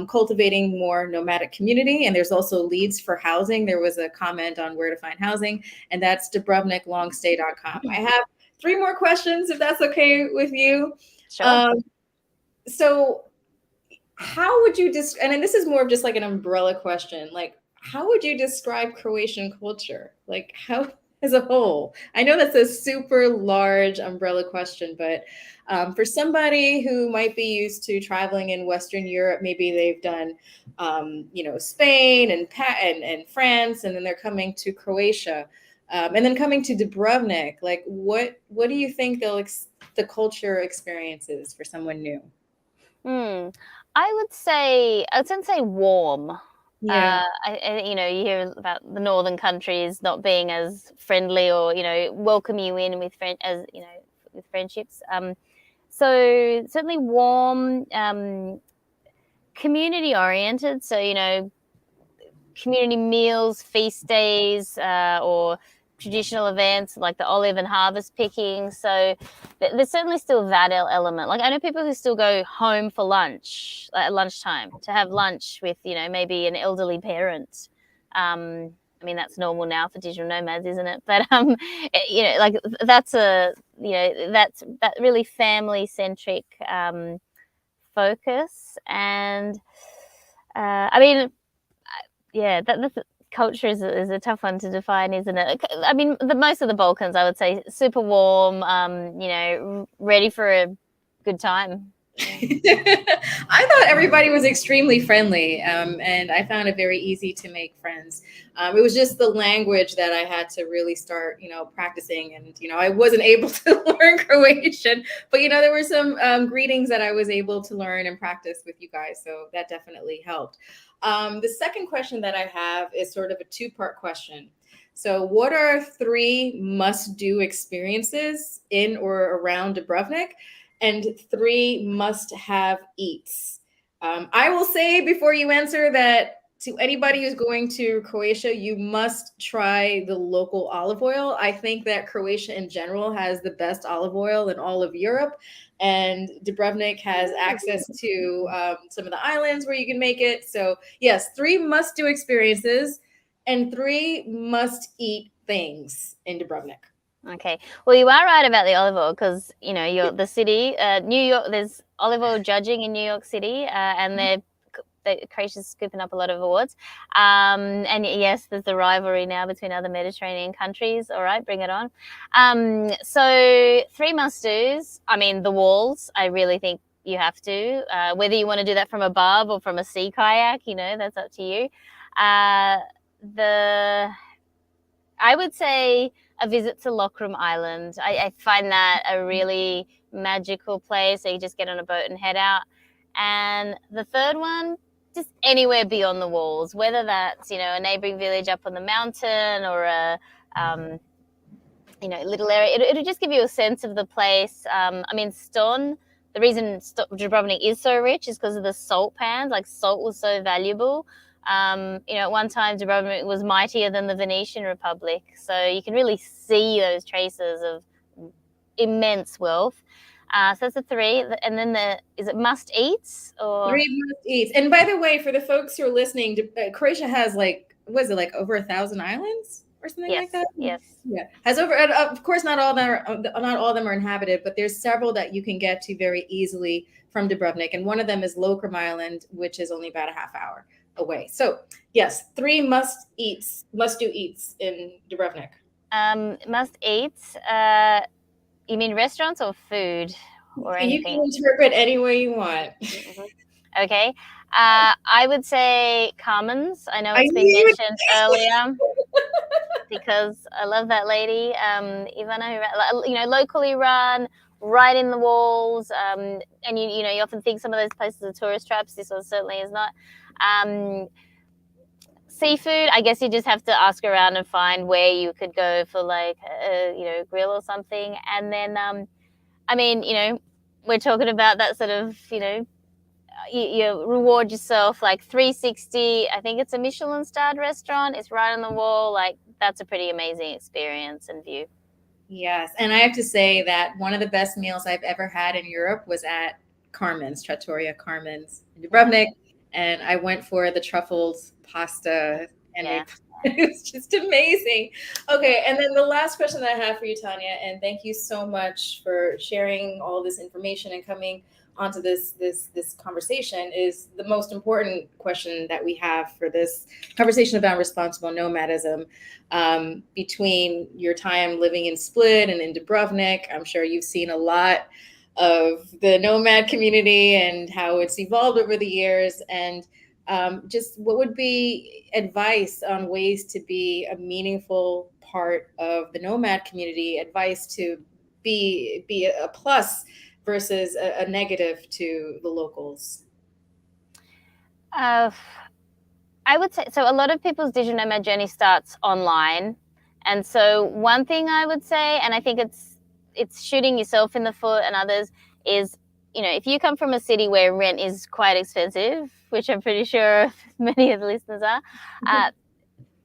cultivating more nomadic community. And there's also leads for housing. There was a comment on where to find housing, and that's dubrovniklongstay.com. I have 3 more questions, if that's okay with you. Sure. So how would you and this is more of just like an umbrella question, like how would you describe Croatian culture, like how as a whole? I know that's a super large umbrella question, but for somebody who might be used to traveling in Western Europe, maybe they've done Spain and France, and then they're coming to Croatia, and then coming to Dubrovnik, like what do you think the culture experience is for someone new? I would say warm. Yeah. You hear about the northern countries not being as friendly, or welcome you in with with friendships. So certainly warm, community oriented. So community meals, feast days, or traditional events like the olive and harvest picking. So there's certainly still that element. Like I know people who still go home for lunch at lunchtime to have lunch with, maybe an elderly parent. I mean, that's normal now for digital nomads, isn't it? But, like that's that really family centric focus. And that's culture is a tough one to define, isn't it? I mean, most of the Balkans, I would say, super warm, ready for a good time. I thought everybody was extremely friendly, and I found it very easy to make friends. It was just the language that I had to really start, practicing, and I wasn't able to learn Croatian, but there were some greetings that I was able to learn and practice with you guys, so that definitely helped. The second question that I have is sort of a 2-part question. So what are 3 must-do experiences in or around Dubrovnik, and 3 must-have eats? I will say before you answer that to anybody who's going to Croatia, you must try the local olive oil. I think that Croatia in general has the best olive oil in all of Europe. And Dubrovnik has access to some of the islands where you can make it. So yes, 3 must-do experiences and 3 must-eat things in Dubrovnik. Okay. Well, you are right about the olive oil because, you're the city, New York, there's olive oil judging in New York City, and Croatia's scooping up a lot of awards. And yes, there's a rivalry now between other Mediterranean countries. All right, bring it on. So 3 must-dos. I mean, the walls, I really think you have to. Whether you want to do that from above or from a sea kayak, that's up to you. I would say a visit to Lockram Island. I find that a really magical place. So you just get on a boat and head out. And the third one, just anywhere beyond the walls, whether that's, a neighboring village up on the mountain or a, little area. It'll just give you a sense of the place. I mean, the reason Dubrovnik is so rich is because of the salt pans. Like, salt was so valuable. At one time, Dubrovnik was mightier than the Venetian Republic. So you can really see those traces of immense wealth. So that's the 3. And then is it must-eats? Or 3 must-eats. And by the way, for the folks who are listening, Croatia has over 1,000 islands or something like that? Yes. Yeah. Has over, of course, not all of them are inhabited, but there's several that you can get to very easily from Dubrovnik. And one of them is Lokrem Island, which is only about a half hour away. So yes, 3 must-do eats in Dubrovnik. Must-eats. You mean restaurants or food or anything? You can interpret any way you want. Okay. I would say Carmen's. I know it's been mentioned earlier because I love that lady. Yvonne, locally run, right in the walls. And you often think some of those places are tourist traps. This one certainly is not. Seafood, I guess you just have to ask around and find where you could go for grill or something. And then, we're talking about that sort of, you reward yourself like 360. I think it's a Michelin starred restaurant. It's right on the wall. Like, that's a pretty amazing experience and view. Yes. And I have to say that one of the best meals I've ever had in Europe was at Carmen's, Trattoria Carmen's in Dubrovnik. And I went for the truffled pasta, and it was just amazing. Okay, and then the last question that I have for you, Tanya, and thank you so much for sharing all this information and coming onto this conversation, is the most important question that we have for this conversation about responsible nomadism. Between your time living in Split and in Dubrovnik, I'm sure you've seen a lot of the nomad community and how it's evolved over the years, and just what would be advice on ways to be a meaningful part of the nomad community, advice to be a plus versus a negative to the locals? I would say, so a lot of people's digital nomad journey starts online. And so one thing I would say, and I think it's shooting yourself in the foot and others, is, if you come from a city where rent is quite expensive, which I'm pretty sure many of the listeners are,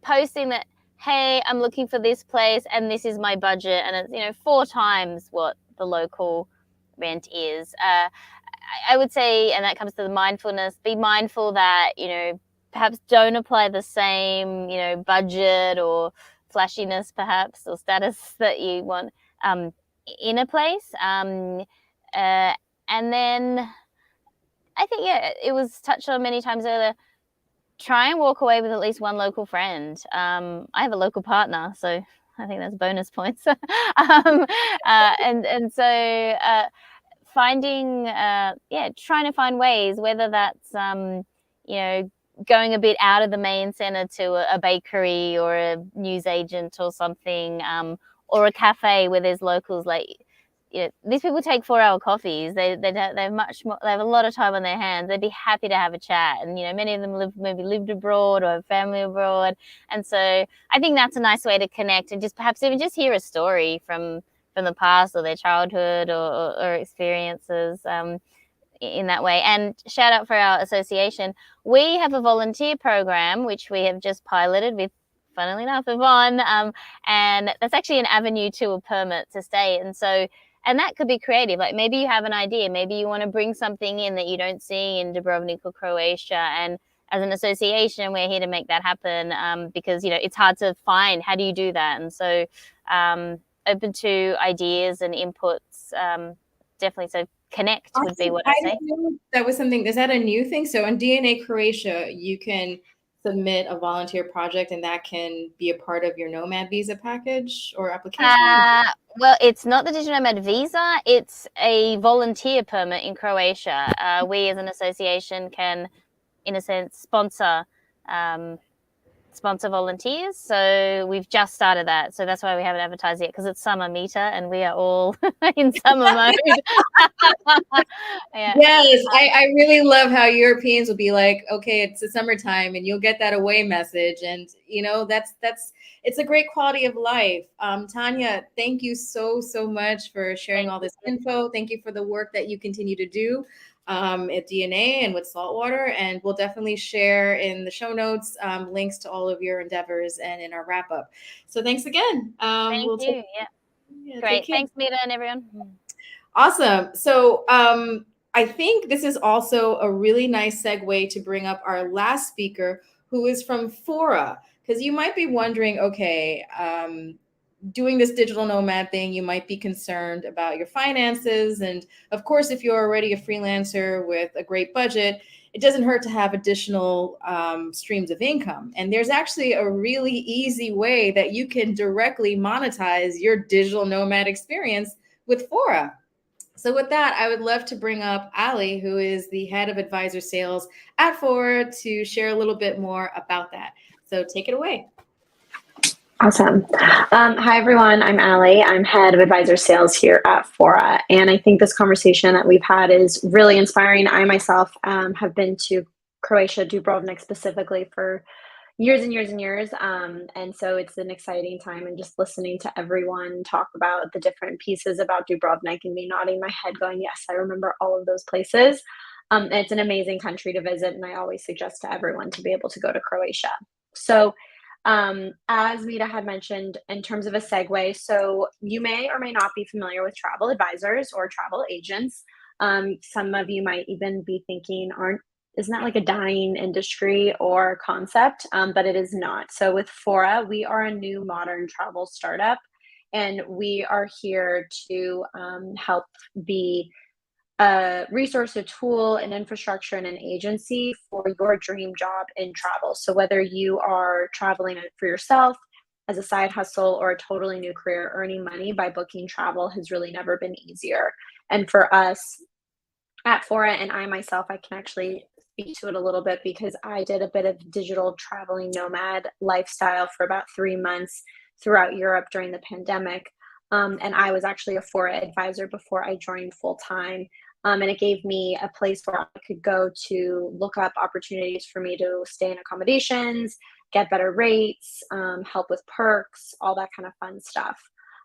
posting that, hey, I'm looking for this place and this is my budget, and it's 4 times what the local rent is. I would say, and that comes to the mindfulness, be mindful that, perhaps don't apply the same, budget or flashiness perhaps, or status that you want in a place. And then I think, it was touched on many times earlier, try and walk away with at least one local friend. I have a local partner, so I think that's bonus points. And so finding, trying to find ways, whether that's, going a bit out of the main center to a bakery or a news agent or something, or a cafe where there's locals. Like, these people take 4-hour coffees. They have much more. They have a lot of time on their hands. They'd be happy to have a chat, and many of them lived abroad or have family abroad, and so I think that's a nice way to connect and just perhaps even just hear a story from the past or their childhood or experiences in that way. And shout out for our association. We have a volunteer program which we have just piloted with, funnily enough, Yvonne, and that's actually an avenue to a permit to stay. And that could be creative. Like, maybe you have an idea. Maybe you want to bring something in that you don't see in Dubrovnik or Croatia. And as an association, we're here to make that happen, because, it's hard to find. How do you do that? And so open to ideas and inputs. Definitely. So connect would be what I say. didn't know that was something. Is that a new thing? So in DNA Croatia, you can submit a volunteer project, and that can be a part of your Nomad visa package or application. Well, it's not the Digital Nomad visa. It's a volunteer permit in Croatia. We as an association can, in a sense, sponsor volunteers. So we've just started that. So that's why we haven't advertised yet, because it's summer Mita and we are all in summer mode. Yeah. Yes, I really love how Europeans will be like, okay, it's the summertime, and you'll get that away message. And, you know, that's it's a great quality of life. Tanya, thank you so much for sharing all this info. Thank you for the work that you continue to do at DNA and with Saltwater. And we'll definitely share in the show notes links to all of your endeavors and in our wrap up. So thanks again. Thank you. Great. Thanks, Mita and everyone. Awesome. So I think this is also a really nice segue to bring up our last speaker, who is from Fora, because you might be wondering, okay, doing this digital nomad thing, you might be concerned about your finances. And of course, if you're already a freelancer with a great budget, it doesn't hurt to have additional streams of income. And there's actually a really easy way that you can directly monetize your digital nomad experience with Fora. So with that, I would love to bring up Ali, who is the head of advisor sales at Fora, to share a little bit more about that. So take it away. Awesome. Hi, everyone. I'm Ali. I'm head of advisor sales here at Fora. And I think this conversation that we've had is really inspiring. I myself have been to Croatia, Dubrovnik specifically, for years and years and years. And so it's an exciting time, and just listening to everyone talk about the different pieces about Dubrovnik and me nodding my head going, yes, I remember all of those places. And it's an amazing country to visit. And I always suggest to everyone to be able to go to Croatia. So as Mita had mentioned, in terms of a segue, so you may or may not be familiar with travel advisors or travel agents. Some of you might even be thinking, isn't that like a dying industry or concept? But it is not. So with Fora, we are a new modern travel startup, and we are here to help be a resource, a tool, an infrastructure, and an agency for your dream job in travel. So whether you are traveling for yourself as a side hustle or a totally new career, earning money by booking travel has really never been easier. And for us at Fora, and I myself, I can actually speak to it a little bit because I did a bit of digital traveling nomad lifestyle for about 3 months throughout Europe during the pandemic. And I was actually a Fora advisor before I joined full time. And it gave me a place where I could go to look up opportunities for me to stay in accommodations, get better rates, help with perks, all that kind of fun stuff.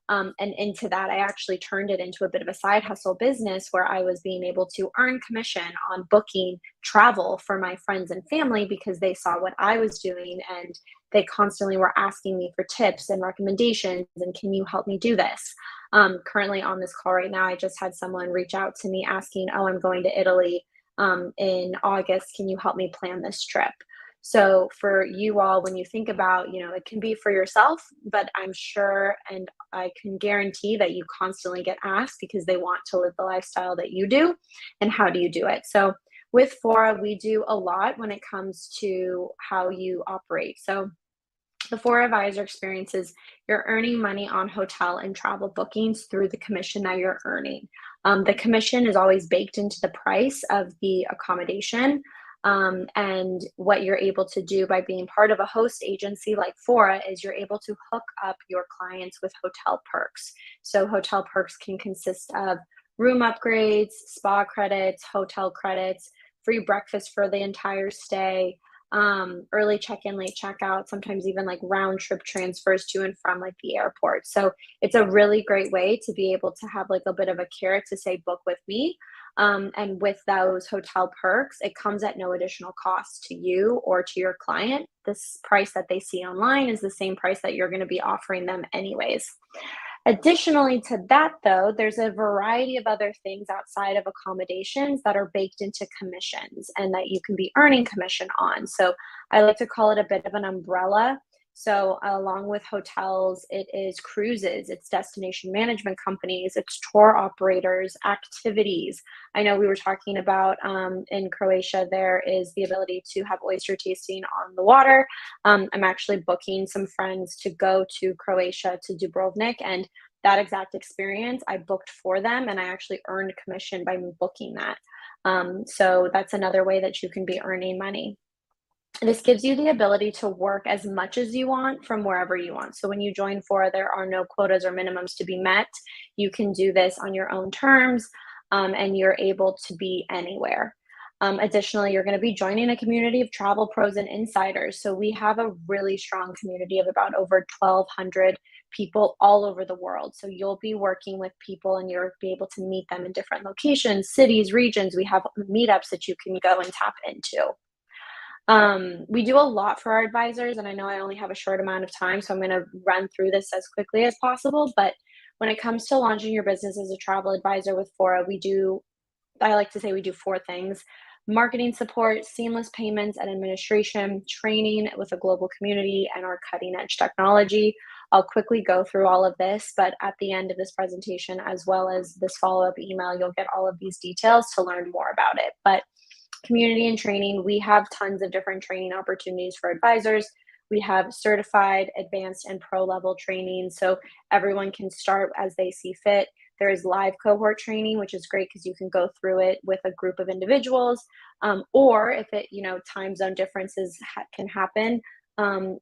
And into that, I actually turned it into a bit of a side hustle business where I was being able to earn commission on booking travel for my friends and family because they saw what I was doing, and they constantly were asking me for tips and recommendations and can you help me do this? Currently on this call right now, I just had someone reach out to me asking, oh, I'm going to Italy in August. Can you help me plan this trip? So for you all, when you think about, it can be for yourself, but I'm sure, and I can guarantee that you constantly get asked because they want to live the lifestyle that you do. And how do you do it? So with Fora, we do a lot when it comes to how you operate. So the Fora advisor experience is you're earning money on hotel and travel bookings through the commission that you're earning. The commission is always baked into the price of the accommodation. And what you're able to do by being part of a host agency like Fora is you're able to hook up your clients with hotel perks. So hotel perks can consist of room upgrades, spa credits, hotel credits, free breakfast for the entire stay, early check-in, late check-out, sometimes even like round trip transfers to and from like the airport. So it's a really great way to be able to have like a bit of a carrot to say, book with me. And with those hotel perks, it comes at no additional cost to you or to your client. This price that they see online is the same price that you're going to be offering them anyways. Additionally to that, though, there's a variety of other things outside of accommodations that are baked into commissions and that you can be earning commission on. So I like to call it a bit of an umbrella. So along with hotels, it is cruises, it's destination management companies, it's tour operators, activities. I know we were talking about in Croatia, there is the ability to have oyster tasting on the water. I'm actually booking some friends to go to Croatia, to Dubrovnik, and that exact experience I booked for them, and I actually earned commission by booking that. So that's another way that you can be earning money. This gives you the ability to work as much as you want from wherever you want. So when you join Fora, there are no quotas or minimums to be met. You can do this on your own terms, and you're able to be anywhere. Additionally, you're going to be joining a community of travel pros and insiders. So we have a really strong community of about over 1,200 people all over the world. So you'll be working with people and you'll be able to meet them in different locations, cities, regions. We have meetups that you can go and tap into. We do a lot for our advisors, and I know I only have a short amount of time, so I'm going to run through this as quickly as possible. But when it comes to launching your business as a travel advisor with Fora, I like to say we do 4 things: marketing support, seamless payments and administration, training with a global community, and our cutting edge technology. I'll quickly go through all of this, but at the end of this presentation, as well as this follow-up email, you'll get all of these details to learn more about it. But community and training, we have tons of different training opportunities for advisors. We have certified, advanced, and pro level training, so everyone can start as they see fit. There is live cohort training, which is great because you can go through it with a group of individuals, or if it, time zone differences can happen,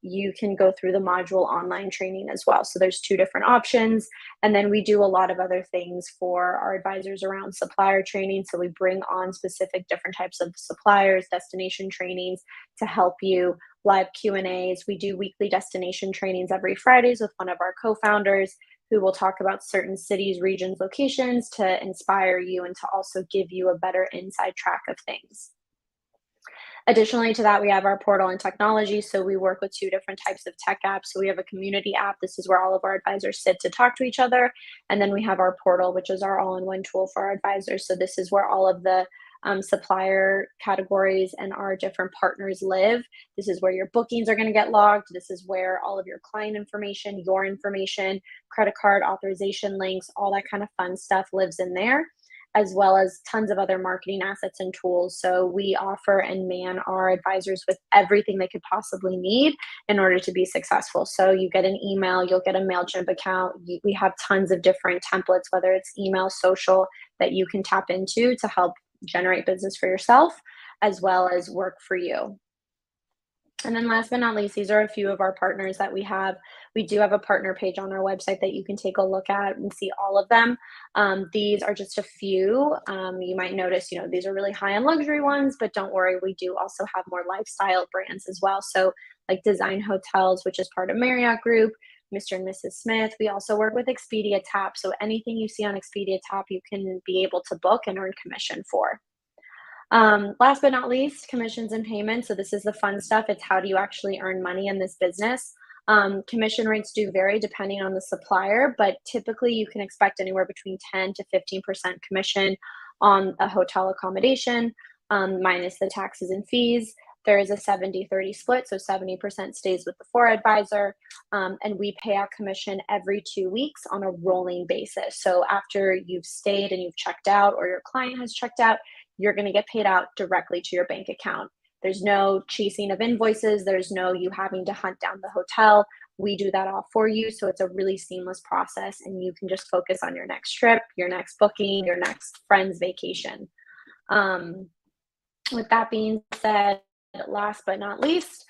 you can go through the module online training as well. So there's 2 different options. And then we do a lot of other things for our advisors around supplier training. So we bring on specific different types of suppliers, destination trainings to help you, live Q&As. We do weekly destination trainings every Fridays with one of our co-founders who will talk about certain cities, regions, locations to inspire you and to also give you a better inside track of things. Additionally to that, we have our portal and technology. So we work with 2 different types of tech apps. So we have a community app. This is where all of our advisors sit to talk to each other. And then we have our portal, which is our all-in-one tool for our advisors. So this is where all of the supplier categories and our different partners live. This is where your bookings are going to get logged. This is where all of your client information, your information, credit card authorization links, all that kind of fun stuff lives in there, as well as tons of other marketing assets and tools. So we offer and man our advisors with everything they could possibly need in order to be successful. So you get an email, you'll get a MailChimp account. We have tons of different templates, whether it's email, social, that you can tap into to help generate business for yourself, as well as work for you. And then last but not least, these are a few of our partners that we have. We do have a partner page on our website that you can take a look at and see all of them. These are just a few. You might notice, these are really high-end luxury ones, but don't worry, we do also have more lifestyle brands as well. So like Design Hotels, which is part of Marriott Group, Mr. and Mrs. Smith. We also work with Expedia Tap. So anything you see on Expedia Tap, you can be able to book and earn commission for. Last but not least, commissions and payments. So this is the fun stuff. It's how do you actually earn money in this business? Commission rates do vary depending on the supplier, but typically you can expect anywhere between 10 to 15% commission on a hotel accommodation, minus the taxes and fees. There is a 70-30 split, so 70% stays with the Fora advisor, and we pay out commission every 2 weeks on a rolling basis. So after you've stayed and you've checked out, or your client has checked out, you're going to get paid out directly to your bank account. There's no chasing of invoices. There's no you having to hunt down the hotel. We do that all for you. So it's a really seamless process, and you can just focus on your next trip, your next booking, your next friend's vacation. With that being said, last but not least,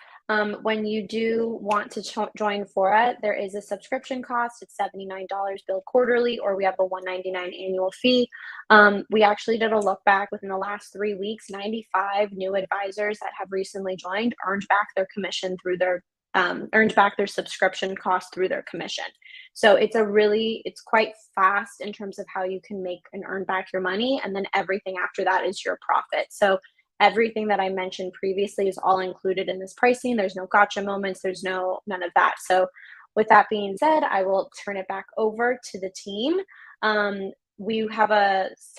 when you do want to join Fora, there is a subscription cost. It's $79 billed quarterly, or we have a $199 annual fee. We actually did a look back within the last 3 weeks. 95 new advisors that have recently joined earned back their commission through their earned back their subscription cost through their commission. So it's quite fast in terms of how you can make and earn back your money, and then everything after that is your profit. So everything that I mentioned previously is all included in this pricing. There's no gotcha moments. There's none of that. So with that being said, I will turn it back over to the team. We have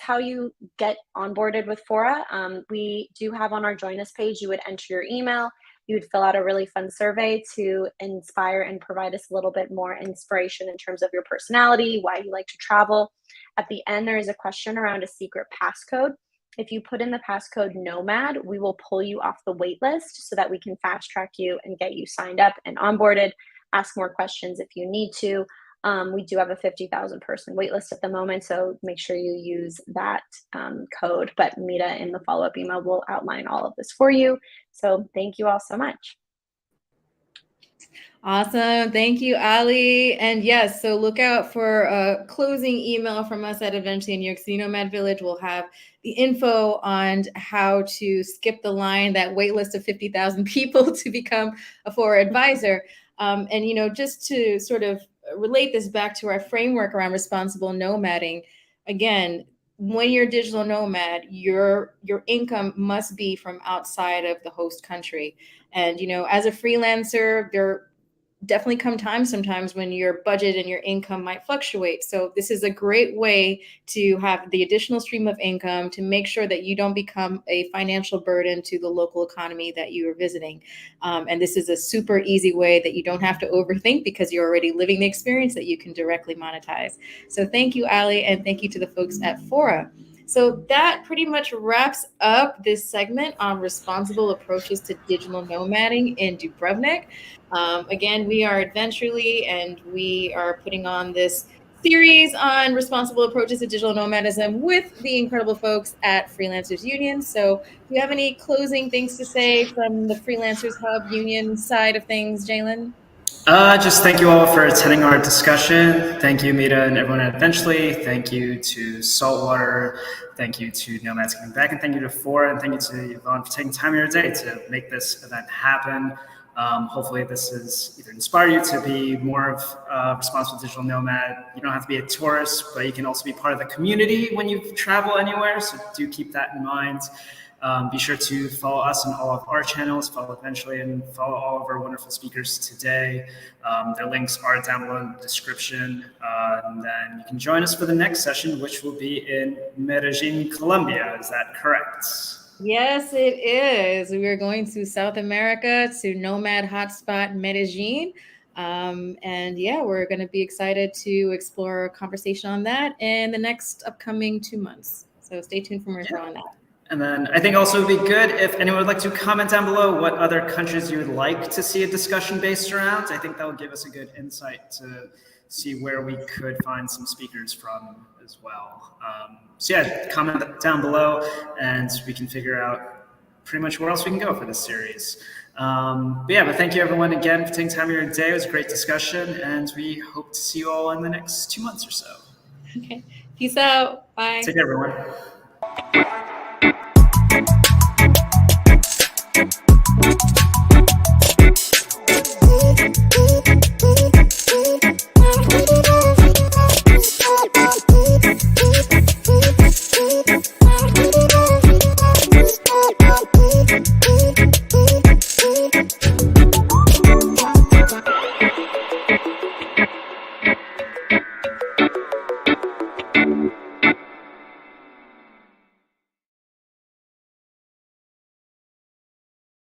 how you get onboarded with Fora. We do have on our join us page, you would enter your email. You would fill out a really fun survey to inspire and provide us a little bit more inspiration in terms of your personality, why you like to travel. At the end, there is a question around a secret passcode. If you put in the passcode Nomad, we will pull you off the wait list so that we can fast track you and get you signed up and onboarded. Ask more questions if you need to. We do have a 50,000 person wait list at the moment, so make sure you use that code. But Mita in the follow-up email will outline all of this for you. So thank you all so much. Awesome. Thank you, Ali. And yes, so look out for a closing email from us at Eventually in New York City Nomad Village. We'll have the info on how to skip the line, that wait list of 50,000 people to become a Fora advisor. And, you know, just to sort of relate this back to our framework around responsible nomading, again, when you're a digital nomad, your income must be from outside of the host country. And, you know, as a freelancer, there definitely come times sometimes when your budget and your income might fluctuate. So this is a great way to have the additional stream of income to make sure that you don't become a financial burden to the local economy that you are visiting. And this is a super easy way that you don't have to overthink because you're already living the experience that you can directly monetize. So thank you, Ali, and thank you to the folks at Fora. So that pretty much wraps up this segment on responsible approaches to digital nomading in Dubrovnik. Again, we are Adventurely, and we are putting on this series on responsible approaches to digital nomadism with the incredible folks at Freelancers Union. So do you have any closing things to say from the Freelancers Hub Union side of things, Jalen? Just thank you all for attending our discussion. Thank you, Mita and everyone at Eventually. Thank you to Saltwater. Thank you to Nomads coming back, and thank you to Fora, and thank you to Yvonne for taking time of your day to make this event happen. Hopefully this has either inspired you to be more of a responsible digital nomad. You don't have to be a tourist, but you can also be part of the community when you travel anywhere, so do keep that in mind. Be sure to follow us on all of our channels, follow Eventually, and follow all of our wonderful speakers today. Their links are down below in the description. And then you can join us for the next session, which will be in Medellin, Colombia. Is that correct? Yes, it is. We are going to South America, to Nomad hotspot Medellin. And yeah, we're going to be excited to explore a conversation on that in the next upcoming 2 months. So stay tuned for more info on that. And then I think also it would be good if anyone would like to comment down below what other countries you would like to see a discussion based around. I think that will give us a good insight to see where we could find some speakers from as well. So yeah, comment down below and we can figure out pretty much where else we can go for this series. But thank you everyone again for taking time of your day. It was a great discussion, and we hope to see you all in the next 2 months or so. Okay, peace out. Bye. Take care, everyone.